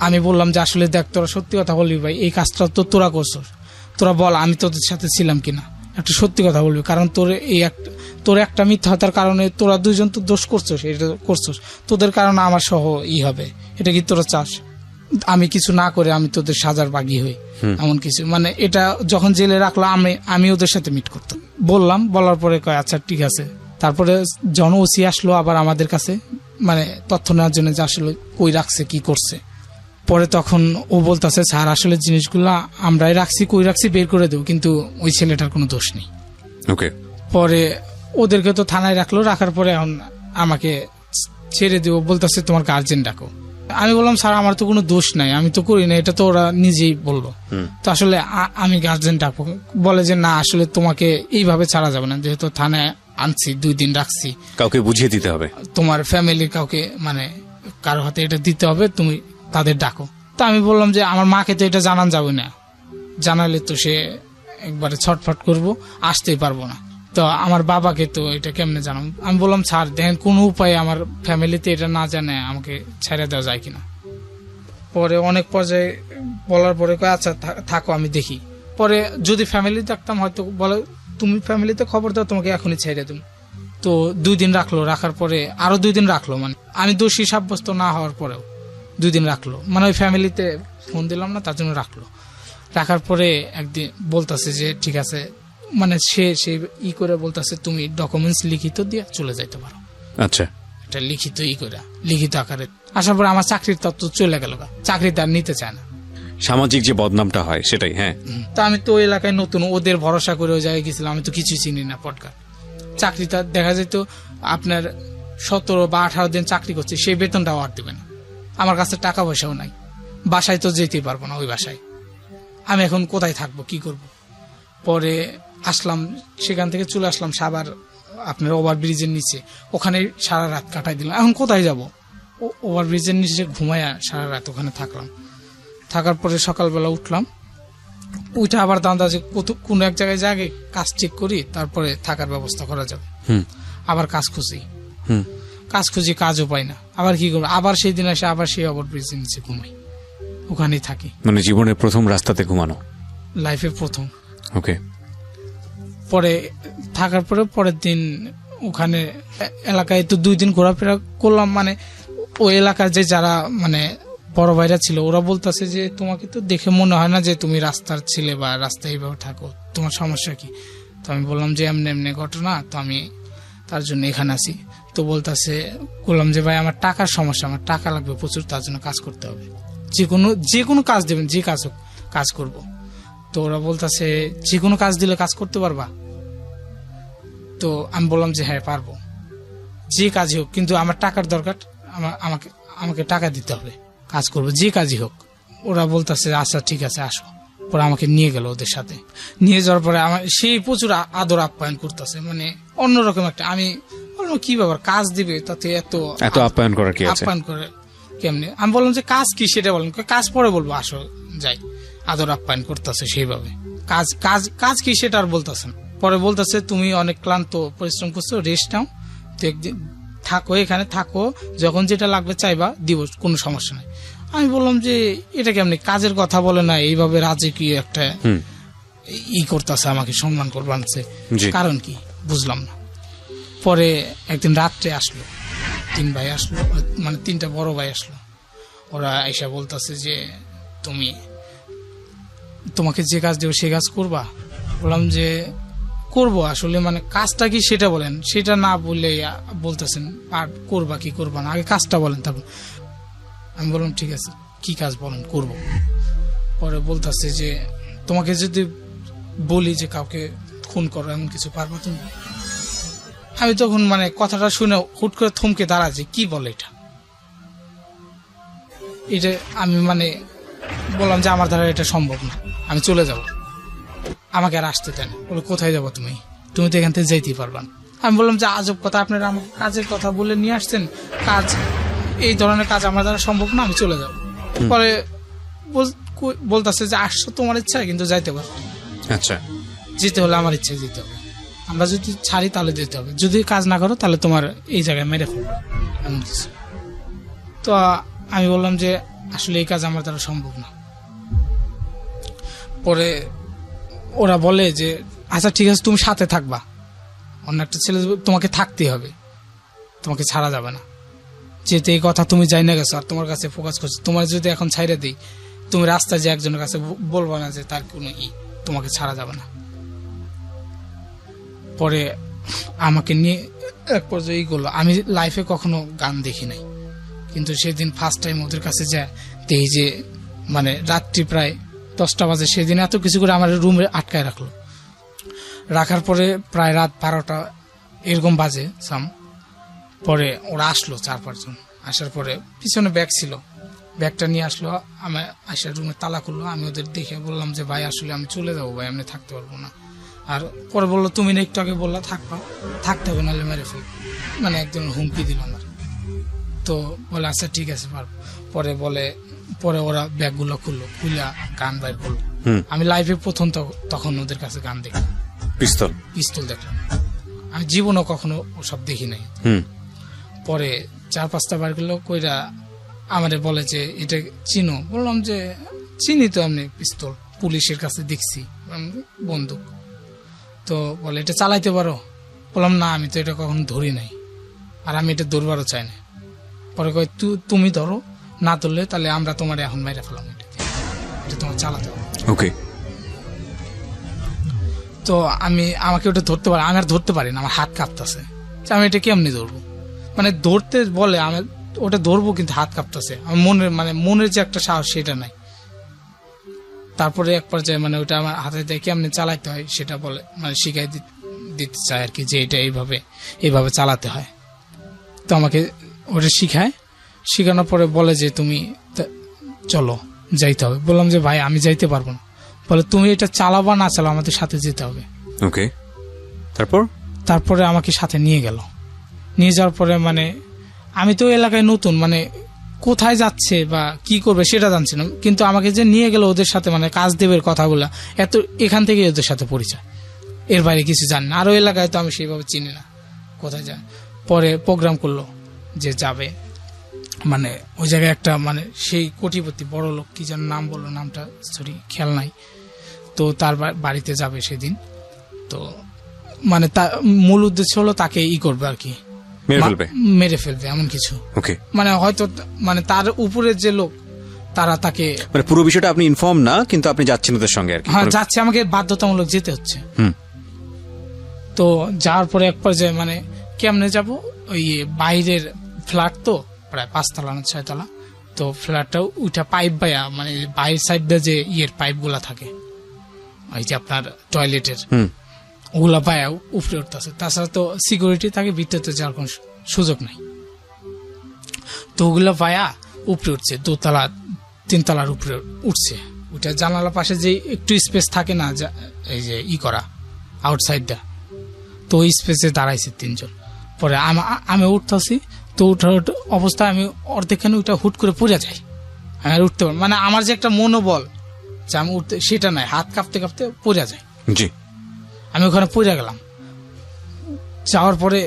আমি বললাম যে আসলে দেখ তোরা সত্যি কথা বলবি ভাই, এই কাজটা তো তোরা করছস, তোরা বল আমি তোদের সাথে ছিলাম কিনা, একটা সত্যি কথা বলবি, কারণ তোর একটা মিথ্যাতার কারণে তোরা দুইজন তো দোষ করছস, এটা করছস, তোদের কারণে আমার সহ হবে, এটা কি তোরা চাস আমি কিছু না করে আমি তোদের সাজার বাগি হই এমন কিছু। মানে এটা যখন জেলে রাখলো আমি ওদের সাথে মিট করতাম, বলার পরে কয় আচ্ছা ঠিক আছে। তারপরে জন ওসি আসলো আবার আমাদের কাছে, মানে তথ্য নেওয়ার জন্য যে আসলে কই রাখছে কি করছে। পরে তখন ও বলতেছে স্যার আসলে জিনিসগুলো আমরাই রাখছি, কই রাখছি বের করে দেবো, কিন্তু ওই ছেলেটার কোনো দোষ নেই। পরে ওদেরকে তো থানায় রাখলো, রাখার পরে এখন আমাকে ছেড়ে দেবো, বলতেছে তোমার গার্জেন ডাকো। আমি বললাম স্যার আমার তো কোনো দোষ নাই, আমি তো করি না, এটা তো ওরা নিজেই বললো, তো আসলে আমি গার্জেন ডাকবো। বলে যে না আসলে তোমাকে এইভাবে ছাড়া যাবে না, যেহেতু থানায় আনছি 2 দিন রাখছি, কাউকে বুঝিয়ে দিতে হবে, তোমার ফ্যামিলির কাউকে মানে কারো হাতে এটা দিতে হবে, তুমি তাদের ডাকো। তো আমি বললাম যে আমার মাকে তো এটা জানান যাবে না, জানালে তো সে একবারে ছটফট করবো, আসতেই পারবো না, তো আমার বাবাকে তো এটা কেমনে জানাম। আমি বললাম স্যার দেখেন কোনো উপায়ে আমার ফ্যামিলিতে এটা না জানে আমাকে ছেড়ে দেওয়া যায় কিনা। পরে অনেক পর্যায়ে বলার পরে আচ্ছা থাকো আমি দেখি। পরে যদি ফ্যামিলি থাকতাম হয়তো বলে তুমি ফ্যামিলিতে খবর দাও, তোমাকে এখনই ছেড়ে দেবো। তো 2 দিন রাখলো, রাখার পরে আরো 2 দিন রাখলো, মানে আমি দোষী সাব্যস্ত না হওয়ার পরেও 2 দিন রাখলো, মানে ওই ফ্যামিলিতে ফোন দিলাম না তার জন্য রাখলো। রাখার পরে একদিন বলতেছে যে ঠিক আছে মানে সে ই করে বলতেছে তুমি ডকুমেন্টস লিখিত দিয়ে চলে যাইতে পারো। আচ্ছা, এটা লিখিত লিখিত আকারে আসার পরে আমার চাকরির তত্ত্ব চলে গেল, চাকরি তার নিতে চায় না, সামাজিক যে বদনামটা হয় সেটাই। হ্যাঁ, তা আমি তো ওই এলাকায় নতুন, ওদের ভরসা করে ওই জায়গায় গেছিলাম, আমি তো কিছুই চিনি না পটকা। চাকরিটা দেখা যেত আপনার 17 বা 18 দিন চাকরি করছে, সেই বেতনটাও আর দেবে না, আমার কাছে টাকা পয়সাও নাই, বাসায় তো যেতেই পারবো না, ওই বাসায় আমি এখন কোথায় থাকবো, কি করব। পরে আসলাম, সেখান থেকে চলে আসলাম সাভার আপনার ওভারব্রিজের নিচে, ওখানে সারা রাত কাটাই দিলাম। এখন কোথায় যাব, ওভারব্রিজের নিচে ঘুমাইয়া সারা রাত ওখানে থাকলাম। থাকার পরে সকালবেলা উঠলাম, উঠে আবার দান্দা যে কোনো এক জায়গায় যাগে কাজ ঠিক করি, তারপরে থাকার ব্যবস্থা করা যাবে। আবার কাজ খুঁজি, কাজও পাই না, আবার কি করবো, আবার সেই দিন আসে আবার সেই ওভারব্রিজের নিচে ঘুমাই, ওখানেই থাকি। মানে জীবনের প্রথম রাস্তাতে ঘুমানো, লাইফে প্রথম। ওকে। পরে থাকার পরে পরের দিন ওখানে এলাকায় তো 2 দিন ঘোরাফেরা করলাম, মানে ওই এলাকার যে যারা মানে বড় ভাইরা ছিল, ওরা বলতেছে যে তোমাকে তো দেখে মনে হয় না যে তুমি রাস্তার ছেলে বা রাস্তায় এইভাবে থাকো, তোমার সমস্যা কি? তো আমি বললাম যে এমনি ঘটনা, তো আমি তার জন্য এখানে আছি। তো বললাম যে ভাই আমার টাকার সমস্যা, আমার টাকা লাগবে প্রচুর, তার জন্য কাজ করতে হবে, যে কোনো কাজ দেবেন, যে কাজ হোক কাজ করব। তো ওরা বলতেছে যে কোনো কাজ দিলে কাজ করতে পারবা? তো আমি বললাম যে হ্যাঁ পারবো, যে কাজই হোক, কিন্তু আমার টাকার দরকার, আমাকে টাকা দিতে হবে, কাজ করবো যে কাজই হোক। ওরা বলতেছে আচ্ছা ঠিক আছে আসো। পরে আমাকে নিয়ে গেল ওদের সাথে, নিয়ে যাওয়ার পরে আমার সেই প্রচুর আদর আপ্যায়ন করতেছে, মানে অন্যরকম একটা। আমি বললাম কি ব্যাপার, কাজ দিবে তাতে এত আপ্যায়ন করার কি আছে? আপ্যায়ন করে কেমনে? আমি বললাম যে কাজ কি সেটা বলেন, কাজ পরে বলবো, আসো যাই। আদর আপ্যায়ন করতেছে সেইভাবে, কাজ কি সেটা আর বলতেছেন। পরে বলতেছে তুমি অনেক ক্লান্ত পরিশ্রম করছো, রেস্ট নাও, তো একদিন থাকো, এখানে থাকো, যখন যেটা লাগবে চাইবা দিব, কোনো সমস্যা নাই। আমি বললাম যে এটা কেমনি, কাজের কথা বলে না, এইভাবে রাজকীয় একটা করতেছে, আমাকে সম্মান করবে আনছে, কারণ কি বুঝলাম না। পরে একদিন রাত্রে আসলো, 3 ভাই আসলো, মানে 3টা বড় ভাই আসলো। ওরা এসে বলতেছে যে তোমাকে যে কাজ দেবো সেই কাজ করবা? বললাম যে করবো, আসলে মানে কাজটা কি সেটা বলেন, সেটা না বললে বলতেছেন আর করবা কি করবা না, আগে কাজটা বলেন তারপর। আমি বললাম ঠিক আছে কি কাজ বলেন, করব। পরে বলতেছে যে তোমাকে যদি বলি যে কাউকে খুন করো এমন কিছু পারবা তুমি? আমি তখন মানে কথাটা শুনে হুট করে থমকে দাঁড়াচ্ছি, কি বলে এটা আমি মানে বললাম যে আমার দ্বারা এটা সম্ভব না, আমি চলে যাব, আমাকে আর আসতে দেন। বলে কোথায় যাবো তুমি তো এখান থেকে যেতেই পারবা না। আমি বললাম যে আজব কথা, আপনারা আমাকে কাজের কথা বলে নিয়ে আসছেন, কাজ এই ধরনের কাজ আমার দ্বারা সম্ভব না, আমি চলে যাব। পরে বলতেছে যে আসছো তোমার ইচ্ছা, কিন্তু যাইতে পারো। আচ্ছা, যেতে হলে আমার ইচ্ছায় যেতে হবে, আমরা যদি ছাড়ি তাহলে যেতে হবে, যদি কাজ না করো তাহলে তোমার এই জায়গায় মেরে ফেলবো, এমন কিছু। তো আমি বললাম যে আসলে এই কাজ আমার দ্বারা সম্ভব না। পরে ওরা বলে যে আচ্ছা ঠিক আছে তুমি সাথে থাকবা, অন্য একটা ছেলে তোমাকে থাকতে হবে, তোমাকে ছাড়া যাবে না, যেহেতু এই কথা তুমি যাই না গেছো আর তোমার কাছে ফোকাস করছো, তোমার যদি এখন ছাইড়া দিই, তুমি রাস্তায় যে একজনের কাছে বলবা না যে তার কোনো তোমাকে ছাড়া যাবে না। পরে আমাকে নিয়ে এক পর্যায়ে করলো, আমি লাইফে কখনো গান দেখি নাই, কিন্তু সেদিন ফার্স্ট টাইম ওদের কাছে যায় দেখি যে মানে রাত্রি প্রায় 10টা বাজে, সেদিন এত কিছু করে আমার রুমে আটকায় রাখার পরে প্রায় রাত 12টা এরকম বাজে সাম। পরে ওরা আসলো 4-5 জন, আসার পরে পিছনে ব্যাগ ছিল, ব্যাগটা নিয়ে আসলো, আমার আসার রুমে তালা খুললো। আমি ওদের দেখে বললাম যে ভাই আসলে আমি চলে যাবো ভাই, আমি থাকতে পারবো না। আর পরে বললো তুমি না একটু আগে বললা থাকতে হবে নাহলে মেরে ফেল, মানে একজন হুমকি দিল আমার। তো বলে আচ্ছা ঠিক আছে পারবো। পরে ওরা ব্যাগগুলো খুলে গান বাইর করলো। আমি লাইফে প্রথম তখন ওদের কাছে গান দেখলাম, পিস্তল দেখলাম, আমি জীবনও কখনো ওসব দেখি নাই। পরে 4-5টা বার করলো, কইরা আমারে বলে যে এটা চিনো? বললাম যে চিনি তো, আমি পিস্তল পুলিশের কাছে দেখছি, বন্দুক। তো বলে এটা চালাইতে পারো? বললাম না আমি তো এটা কখনো ধরি নাই, আর আমি এটা ধরবারও চাই না। পরে কয় তুমি ধরো, না ধরলে তাহলে আমরা তোমার এখন মেরে ফেলাম, এটা তোমার চালাতে হবে। ওকে। তো আমাকে ওটা ধরতে পারি, আমি আর ধরতে পারি না, আমার হাত কাঁপতেছে, আমি এটা কেমনি ধরবো, মানে ধরতে বলে আমি ওটা ধরবো কিন্তু হাত কাঁপতেছে, আমার মনের যে একটা সাহস সেটা নাই। তারপরে এক পর্যায়ে মানে ওটা আমার হাতে দিয়ে কেমনি চালাইতে হয় সেটা বলে, মানে শিখাই দিতে চায় আর কি, যে এটা এইভাবে চালাতে হয়। তো আমাকে ওটা শিখানোর পরে বলে যে তুমি চলো যাইতে হবে। বললাম যে ভাই আমি যাইতে পারবো না। বলে তুমি এটা চালাবা না চালাও, আমাদের সাথে যেতে হবে। ওকে, তারপরে আমাকে সাথে নিয়ে গেল। নিয়ে যাওয়ার পরে মানে আমি তো এলাকায় নতুন, মানে কোথায় যাচ্ছে বা কি করবে সেটা জানছি না, কিন্তু আমাকে যে নিয়ে গেল ওদের সাথে, মানে কাজ দেবের কথাগুলা এত এখান থেকে ওদের সাথে পরিচয়, এর বাইরে কিছু জানি না। আরো এলাকায় তো আমি সেইভাবে চিনি না কোথায় যায়। পরে প্রোগ্রাম করলো যে যাবে, মানে ওই জায়গায় একটা মানে সেই কোটিপতি বড় লোক, কি যেন নাম বললো, নামটা সরি খেয়াল নাই। তো তার বাড়িতে যাবে সেদিন। তো মানে তার মূল উদ্দেশ্য হলো তাকে করবে আর কি, মেরে ফেলবে এমন কিছু। মানে হয়তো মানে তার উপরের যে লোক তারা তাকে, মানে পুরো বিষয়টা আপনি ইনফর্ম না, কিন্তু আপনি যাচ্ছেন ওদের সঙ্গে আর কি। হ্যাঁ যাচ্ছে, আমাকে বাধ্যতামূলক যেতে হচ্ছে। তো যাওয়ার পরে এক পর্যায়ে মানে কেমনে যাব, ওই বাইরের ফ্ল্যাট তো প্রায় 5 তলা না 6 তলা, তো ফ্ল্যাটটা উঠা পাইপ বাইয়া, মানে বাইরের সাইডে যে পাইপ গুলা থাকে ওই যে আপনার টয়লেটের, ওগুলা পায়া উপরে উঠতেছে। তাছাড়া তো সিকিউরিটি থাকে, ভিতরে তো যাওয়ার কোন সুযোগ নাই। তো ওগুলা পায়া উপরে উঠছে, 2 তলা 3 তলার উপরে উঠছে। ওইটা জানালার পাশে যে একটু স্পেস থাকে না, এই যে করা আউটসাইডটা, তো ওই স্পেসে দাঁড়াইছে 3 জন। পরে আমি উঠতেছি, তো উঠার অবস্থায় আমি অর্ধেকখানে ওইটা হুট করে পড়ে যাই, আমি আর উঠতে পারি, মানে আমার যে একটা মনোবল যে আমি উঠতে সেটা নাই, হাত কাঁপতে কাঁপতে পড়ে যায়। আমি ওখানে পড়ে গেলাম। যাওয়ার পরে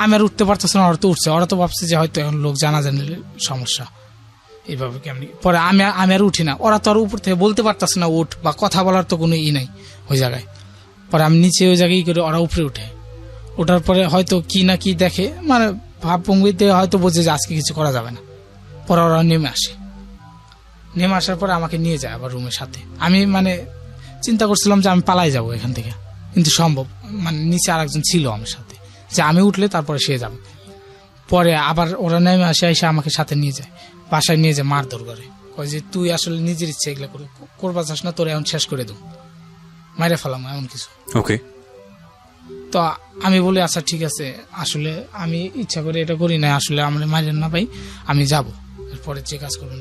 আমি আর উঠতে পারতেছি না, ওরা তো উঠছে, ওরা তো ভাবছে যে হয়তো এখন লোক জানা জানিলে সমস্যা এইভাবে কেমনি। পরে আমি আর উঠি না, ওরা তো আর উপর থেকে বলতে পারতেছে না উঠ, বা কথা বলার তো কোনো নাই ওই জায়গায়। পরে আমি নিচে ওই জায়গায় করে, ওরা উপরে উঠে। ওঠার পরে হয়তো কি না কি দেখে, মানে ভাবভঙ্গিতে হয়তো বোঝে যে আজকে কিছু করা যাবে না। পরে ওরা নেমে আসার পরে আমাকে নিয়ে যায় আবার রুমের সাথে। আমি মানে চিন্তা করছিলাম যে আমি পালাই যাব এখান থেকে, কিন্তু সম্ভব মানে নিচে আরেকজন ছিল আমার সাথে, যে আমি উঠলে তারপরে সে যাবে। পরে আবার ওরা নেমে এসে আমাকে সাথে নিয়ে যায়, বাসায় নিয়ে যায় মারধর করে, কয় যে তুই আসলে নিজের ইচ্ছে এগুলো করবা চাস না, তোর এখন শেষ করে দেবো, মাইরে ফেলাম এমন কিছু। তো আমি বলি আচ্ছা ঠিক আছে, আসলে আমি ইচ্ছা করে এটা করি না, আসলে আমার মাইরেন না ভাই, আমি যাব, এরপরে যে কাজ করবেন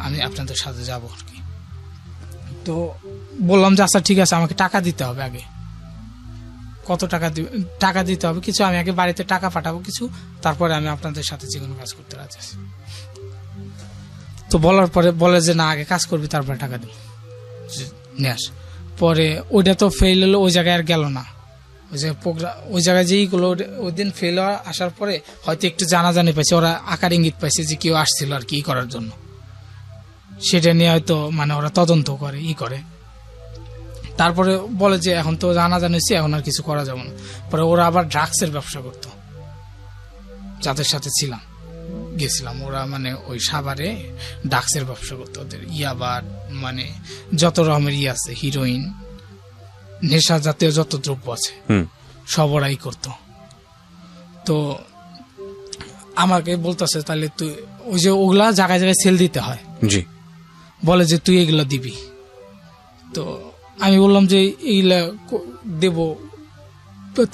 আমি আপনাদের সাথে যাবো আর কি। তো বললাম যে আচ্ছা ঠিক আছে, আমাকে টাকা দিতে হবে আগে। কত টাকা দিতে হবে কিছু, আমি আগে বাড়িতে টাকা পাঠাবো কিছু, তারপরে আমি আপনাদের সাথে যে কোনো কাজ করতে রাজি আছি। তো বলার পরে বলে যে না, আগে কাজ করবি তারপরে টাকা দিবি, নিয়ে আস। পরে ওইটা তো ফেল হলো, ওই জায়গায় আর গেল না। ওই জায়গায় যেই গুলো ওই দিন ফেল আসার পরে হয়তো একটু জানাজানি পাইছে, ওরা আকার ইঙ্গিত পাইছে যে কেউ আসছিল আর কি করার জন্য, সেটা নিয়ে হয়তো মানে ওরা তদন্ত করে তারপরে বলে যে এখন তো জানাজানি হয়েছে, এখন আর কিছু করা যাবে না। পরে ওরা আবার ড্রাগসের ব্যবসা করতো, যাদের সাথে গেছিলাম ওরা মানে ওই সাভারে ড্রাগসের ব্যবসা করতো। ওদের ইয়াবা মানে যত রকমের আছে, হিরোইন, নেশা জাতীয় যত দ্রব্য আছে সব ওরাই করতো। তো আমাকে বলতেছে তাহলে তুই ওই যে ওগুলা জায়গায় জায়গায় সেল দিতে হয়, বলে যে তুই এগুলা দিবি। তো আমি বললাম যে এইগুলা দেব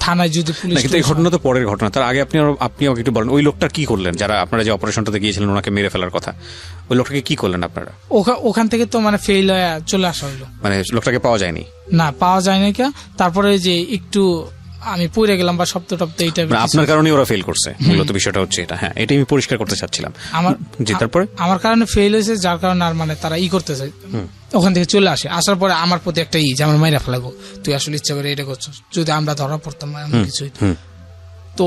থানায় যদি পুলিশ। এই ঘটনা তো পরের ঘটনা, তার আগে আপনি আমাকে একটু বলেন ওই লোকটা কি করলেন, যারা আপনারা যে অপারেশনটাতে গিয়েছিলেন ওনাকে মেরে ফেলার কথা, ওই লোকটাকে কি করলেন আপনারা? ওখান থেকে তো মানে ফেল হয়ে চলে আসা হইলো, মানে লোকটাকে পাওয়া যায়নি। না পাওয়া যায়নি কে। তারপরে যে একটু আমি পড়ে গেলাম বা শব্দ টব্দ, এইটা আপনার কারণে ওরা ফেল করছে, মূলত বিষয়টা হচ্ছে এটা। হ্যাঁ, এটাই আমি পরিষ্কার করতে চাচ্ছিলাম। তারপরে আমার কারণে ফেল হয়েছে, যার কারণে আর মানে তারা করতেছে, ওখান থেকে চলে আসার পরে আমার প্রতি একটা যে আমার মাইরা ফেলাবো, তুই আসলে ইচ্ছা করে এটা করছো, যদি আমরা ধরা পড়তাম এমন কিছু। তো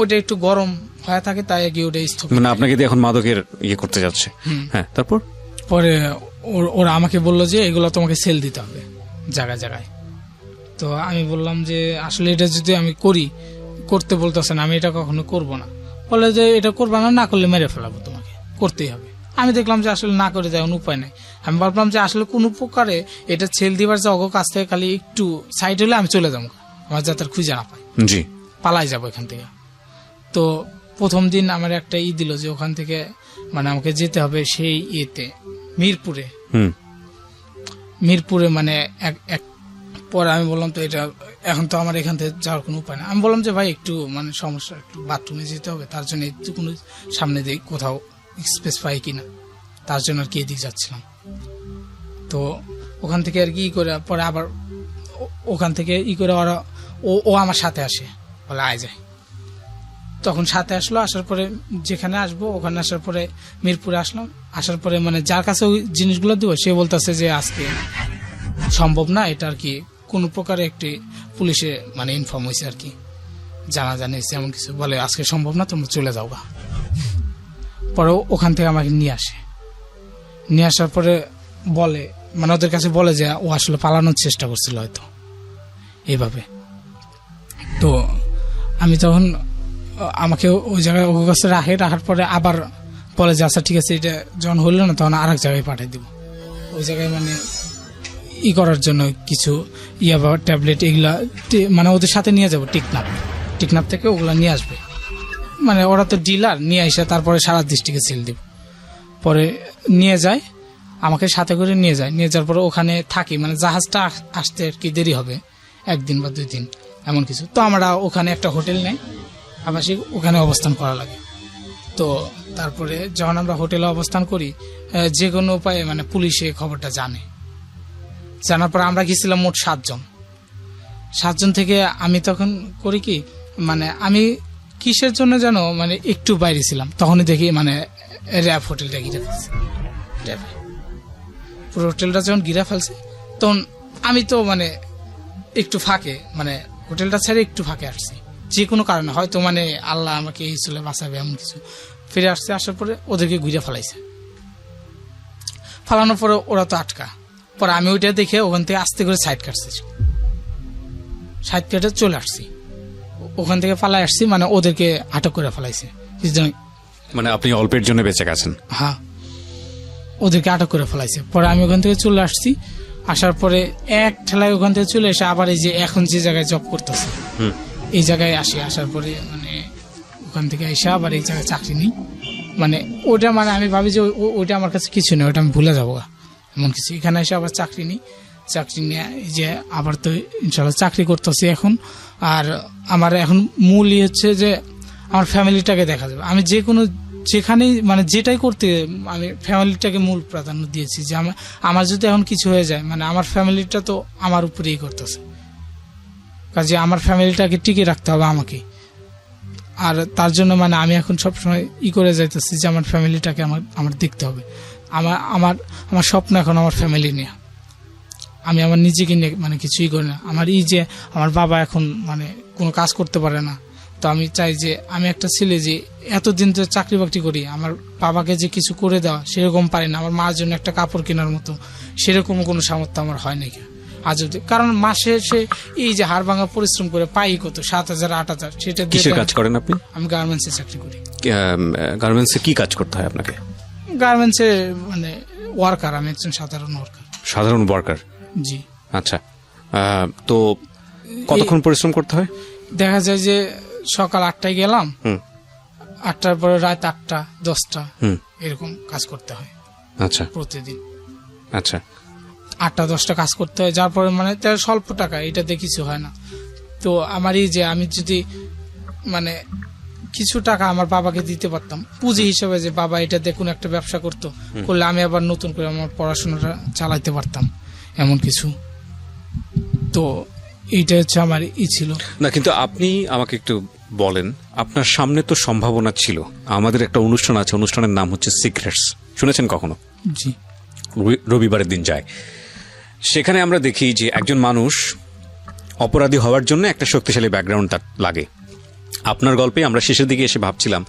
ওইটা একটু গরম হয়ে থাকে, তাই কি ওটা মানে আপনাকে দিয়ে এখন মাদকের করতে যাচ্ছে। হ্যাঁ, তারপর পরে ওরা আমাকে বললো যে এগুলো তোমাকে সেল দিতে হবে জায়গায় জায়গায়। তো আমি বললাম যে আসলে এটা যদি আমি করতে বলতেছেন, আমি এটা কখনো করব না। বলে যে এটা করবা না করলে মেরে ফেলাবো, তোমাকে করতেই হবে। আমি দেখলাম যে আসলে না করে দেওয়ার উপায় নাই। আমি ভাবলাম যে আসলে কোন প্রকারে এটা ছেল দিবার যে অগ কাছ থেকে খালি একটু সাইড হলে আমি চলে যাবো, আমার যাতে খুঁজে না পাই, জি পালাই যাবো এখান থেকে। তো প্রথম দিন আমার একটা দিল যে ওখান থেকে মানে আমাকে যেতে হবে সেই ইয়েতে মিরপুরে মানে এক পরে আমি বললাম তো এটা এখন তো আমার এখান থেকে যাওয়ার কোনো উপায় না। আমি বললাম যে ভাই একটু মানে সমস্যা, একটু বাথরুমে যেতে হবে, তার জন্য একটু কোনো সামনে দিয়ে কোথাও স্পেস পাই কিনা, তার জন্য আর কি এদিকে যাচ্ছিলাম। তো ওখান থেকে আর কি করে পরে আবার ওখান থেকে করে ওরা ও আমার সাথে আসে, বলে আয় যায়। তখন সাথে আসলো, আসার পরে যেখানে আসবো ওখানে আসার পরে মিরপুরে আসলাম। আসার পরে মানে যার কাছে ওই জিনিসগুলো দিব সে বলতেছে যে আজকে সম্ভব না, এটা আর কি কোন প্রকারে একটি পুলিশে মানে ইনফর্ম হয়েছে আর কি, জানা জানিয়েছে এমন কিছু, বলে আজকে সম্ভব না, তোমরা চলে যাও গা। পরে ওখান থেকে আমাকে নিয়ে আসে, নিয়ে আসার পরে বলে মানে ওদের কাছে বলে যে ও আসলে পালানোর চেষ্টা করছিল হয়তো এইভাবে। তো আমি তখন আমাকে ওই জায়গায় ওর কাছে রাখার পরে আবার বলে যে আচ্ছা ঠিক আছে, এটা যখন হইল না তখন আর এক জায়গায় পাঠিয়ে দিব, ওই জায়গায় মানে করার জন্য কিছু বা ট্যাবলেট এগুলা মানে ওদের সাথে নিয়ে যাবো, টিকনাপ থেকে ওগুলা নিয়ে আসবে, মানে ওরা তো ডিলার, নিয়ে আসে তারপরে সারা ডিস্ট্রিক্টে সেল দিব। পরে নিয়ে যায়, আমাকে সাথে করে নিয়ে যায়, নিয়ে যাওয়ার পরে ওখানে থাকি, মানে জাহাজটা আসতে আর কি দেরি হবে 1 দিন বা 2 দিন এমন কিছু। তো আমরা ওখানে একটা হোটেল নেই আবাসিক, ওখানে অবস্থান করা লাগে। তো তারপরে যখন আমরা হোটেলে অবস্থান করি, যে কোনো উপায়ে মানে পুলিশে খবরটা জানার পর আমরা গেছিলাম মোট 7 জন থেকে আমি তখন করি কি মানে আমি কিসের জন্য যেন মানে একটু বাইরে ছিলাম, তখনই দেখি মানে র্যাব হোটেলটা ঘিরে ফেলছে। পুরো হোটেলটা যখন ঘিরে ফেলছে তখন আমি তো মানে একটু ফাঁকে, মানে হোটেলটা ছেড়ে একটু ফাঁকে আসছি, যে কোনো কারণে হয়তো মানে আল্লাহ আমাকে এই চলে বাঁচাবে এমন কিছু। ফিরে আসছে, আসার পরে ওদেরকে ঘুরে ফেলাইছে, ফালানোর পরে ওরা তো আটকা। পরে আমি ওইটা দেখে ওখান থেকে আস্তে করে সাইড কেটে চলে আসছি, ওখান থেকে পালাই আসছি, মানে ওদেরকে আটক করে ফেলাইছে। মানে আপনি অল্পের জন্য বেঁচে গেছেন? হ্যাঁ, ওদেরকে আটক করে ফেলাইছে। পরে আমি ওখান থেকে চলে আসছি, আসার পরে এক ঠেলায় ওখান থেকে চলে এসে আবার এই যে এখন যে জায়গায় জব করতেছে এই জায়গায় আসি। আসার পরে মানে ওখান থেকে এসে আবার এই জায়গায় চাকরি নিই, মানে ওটা মানে আমি ভাবি যে ওইটা আমার কাছে কিছু নেই, ওটা আমি ভুলে যাবো এমন কিছু। এখানে এসে আবার চাকরি নিই, চাকরি নিয়ে এই যে আবার তো ইনশাল্লাহ চাকরি করতেছি এখন। আর আমার এখন মূলই হচ্ছে যে আমার ফ্যামিলিটাকে দেখা যাবে। আমি যে কোনো যেখানেই মানে যেটাই করতে আমি ফ্যামিলিটাকে মূল প্রাধান্য দিয়েছি, যে আমার যদি এখন কিছু হয়ে যায় মানে আমার ফ্যামিলিটা তো আমার উপরেই করতেছে, কাজে আমার ফ্যামিলিটাকে টিকে রাখতে হবে আমাকে। আর তার জন্য মানে আমি এখন সবসময় করে যাইতেছি যে আমার ফ্যামিলিটাকে আমার দেখতে হবে। আমার স্বপ্ন এখন আমার ফ্যামিলি নিয়ে, আমি আমার নিজেকে নিয়ে মানে কিছুই করি না। আমার যে আমার বাবা এখন মানে কোনো কাজ করতে পারে না, তো আমি চাই যে আমি একটা ছেলে যে এতদিন তো চাকরি বাকরি করি, আমার বাবাকে যে কিছু করে দেওয়া সেরকম পারি না, আমার মার জন্য একটা কাপড় কেনার মতো সেরকম কোনো সামর্থ্য আমার হয় নাকি আজ অব্দি। কারণ মাসে সে এই যে হাড় ভাঙা পরিশ্রম করে পাই কত 7,000 8,000, সেটা কিসের কাজ করেন আপনি? আমি গার্মেন্টসে চাকরি করি। গার্মেন্টসে কি কাজ করতে হয় আপনাকে? গার্মেন্টসে মানে ওয়ার্কার, আমি একজন সাধারণ ওয়ার্কার। জি। আচ্ছা, তো কতক্ষণ পরিশ্রম করতে হয়? দেখা যায় যে সকাল 8টায় গেলাম, 8টার পরে রাত 8টা 10টা এরকম কাজ করতে হয়। আচ্ছা, প্রতিদিন। আচ্ছা, 8টা 10টা কাজ করতে হয়, যার পরে মানে তার স্বল্প টাকা, এটাতে কিছু হয় না। তো আমার এই যে আমি যদি মানে কিছু টাকা আমার বাবাকে দিতে পারতাম পুঁজি হিসেবে, যে বাবা এটা দেখুন একটা ব্যবসা করলে আমি আবার নতুন করে আমার পড়াশোনাটা চালাইতে পারতাম এমন কিছু। তো এইটা হচ্ছে আমার ছিল না। কিন্তু আপনি আমাকে একটু বলেন, আপনার সামনে তো সম্ভাবনা ছিল। আমাদের একটা অনুষ্ঠান আছে, অনুষ্ঠানের নাম হচ্ছে সিক্রেটস, শুনেছেন কখনো? জি। রবিবারের দিন যায়, সেখানে আমরা দেখি যে একজন মানুষ অপরাধী হওয়ার জন্য একটা শক্তিশালী ব্যাকগ্রাউন্ড তার লাগে। আপনার গল্পে আমরা শেষের দিকে এসে ভাবছিলাম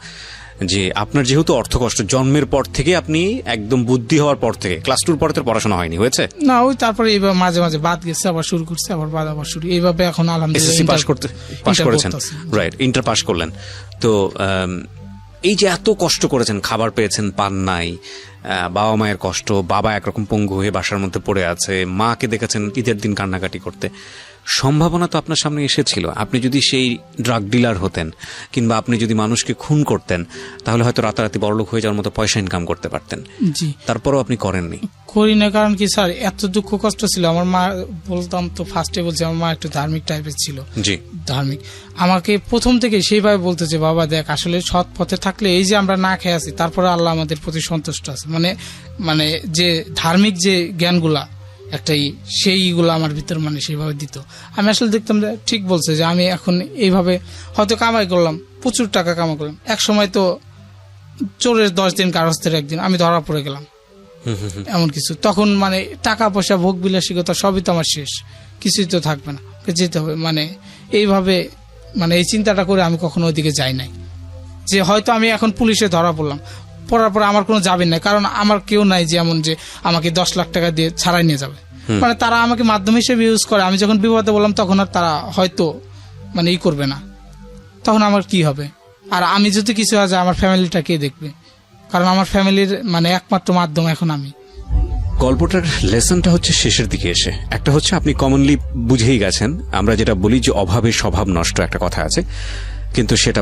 যে আপনার যেহেতু অর্থকষ্ট জন্মের পর থেকে, আপনি একদম বুদ্ধি হওয়ার পর থেকে ক্লাস 2 পর থেকে পড়াশোনা হয়নি, হয়েছে না? ওই তারপরে এইভাবে মাঝে মাঝে বাদ গেছে, আবার শুরু করছে, আবার বাদ আবার শুরু, এইভাবে এখন আলহামদুলিল্লাহ এসএসসি পাস করেছেন, রাইট, ইন্টার পাস করলেন। তো এই যে এত কষ্ট করেছেন, খাবার পেয়েছেন, পান নাই, বাবা মায়ের কষ্ট, বাবা একরকম পঙ্গু হয়ে বাসার মধ্যে পড়ে আছে, মাকে দেখেছেন ঈদের দিন কান্নাকাটি করতে, সম্ভাবনা তো আপনার সামনে এসেছিল। আপনি যদি সেই ড্রাগ ডিলার হতেন কিংবা আপনি যদি মানুষকে খুন করতেন, তাহলে হয়তো রাতারাতি বড়লোক হয়ে যাওয়ার মতো পয়সা ইনকাম করতে পারতেন। জি, তারপরও আপনি করেননি। করি না, কারণ কি স্যার, এত দুঃখ কষ্ট ছিল। আমার মা, বলতাম তো ফার্স্টে বলছি, আমার মা একটু ধার্মিক টাইপের ছিল। জি, ধার্মিক। আমাকে প্রথম থেকে সেইভাবে বলতে যে বাবা দেখ, আসলে সৎ পথে থাকলে এই যে আমরা না খেয়ে আছি, তারপরে আল্লাহ আমাদের প্রতি সন্তুষ্ট আছে। মানে যে ধার্মিক যে জ্ঞানগুলা একটাই, সেইগুলো আমার ভিতর মানে সেইভাবে দিত। আমি আসলে দেখতাম যে ঠিক বলছে, যে আমি এখন এইভাবে হয়তো কামাই করলাম, প্রচুর টাকা কামাই করলাম, এক সময় তো চোরের 10 দিন কারস্থের একদিন আমি ধরা পড়ে গেলাম, এমন কিছু। তখন মানে টাকা পয়সা, ভোগ বিলাসিকতা সবই তো আমার শেষ, কিছুই তো থাকবে না, যেতে হবে। মানে এইভাবে মানে এই চিন্তাটা করে আমি কখনো ওইদিকে যাই নাই, যে হয়তো আমি এখন পুলিশে ধরা পড়লাম, পড়ার পরে আমার কোনো যাবেন নাই, কারণ আমার কেউ নাই যে এমন যে আমাকে 10 লাখ টাকা দিয়ে ছাড়াই নিয়ে যাবে। মানে তারা আমাকে মাধ্যম হিসেবে ইউজ করে। আমি যখন বিপদে বললাম তখন আর তারা হয়তো মানে ই করবে না, তখন আমার কি হবে? আর আমি যদি কিছু হয় যায়, আমার ফ্যামিলিটা কে দেখবে? কারণ আমার ফ্যামিলির মানে একমাত্র মাধ্যম এখন আমি। গল্পটার লেসনটা হচ্ছে শেষের দিকে এসে। একটা হচ্ছে আপনি কমনলি বুঝেই গেছেন, আমরা যেটা বলি যে অভাবে স্বভাব নষ্ট, একটা কথা আছে, কিন্তু সেটা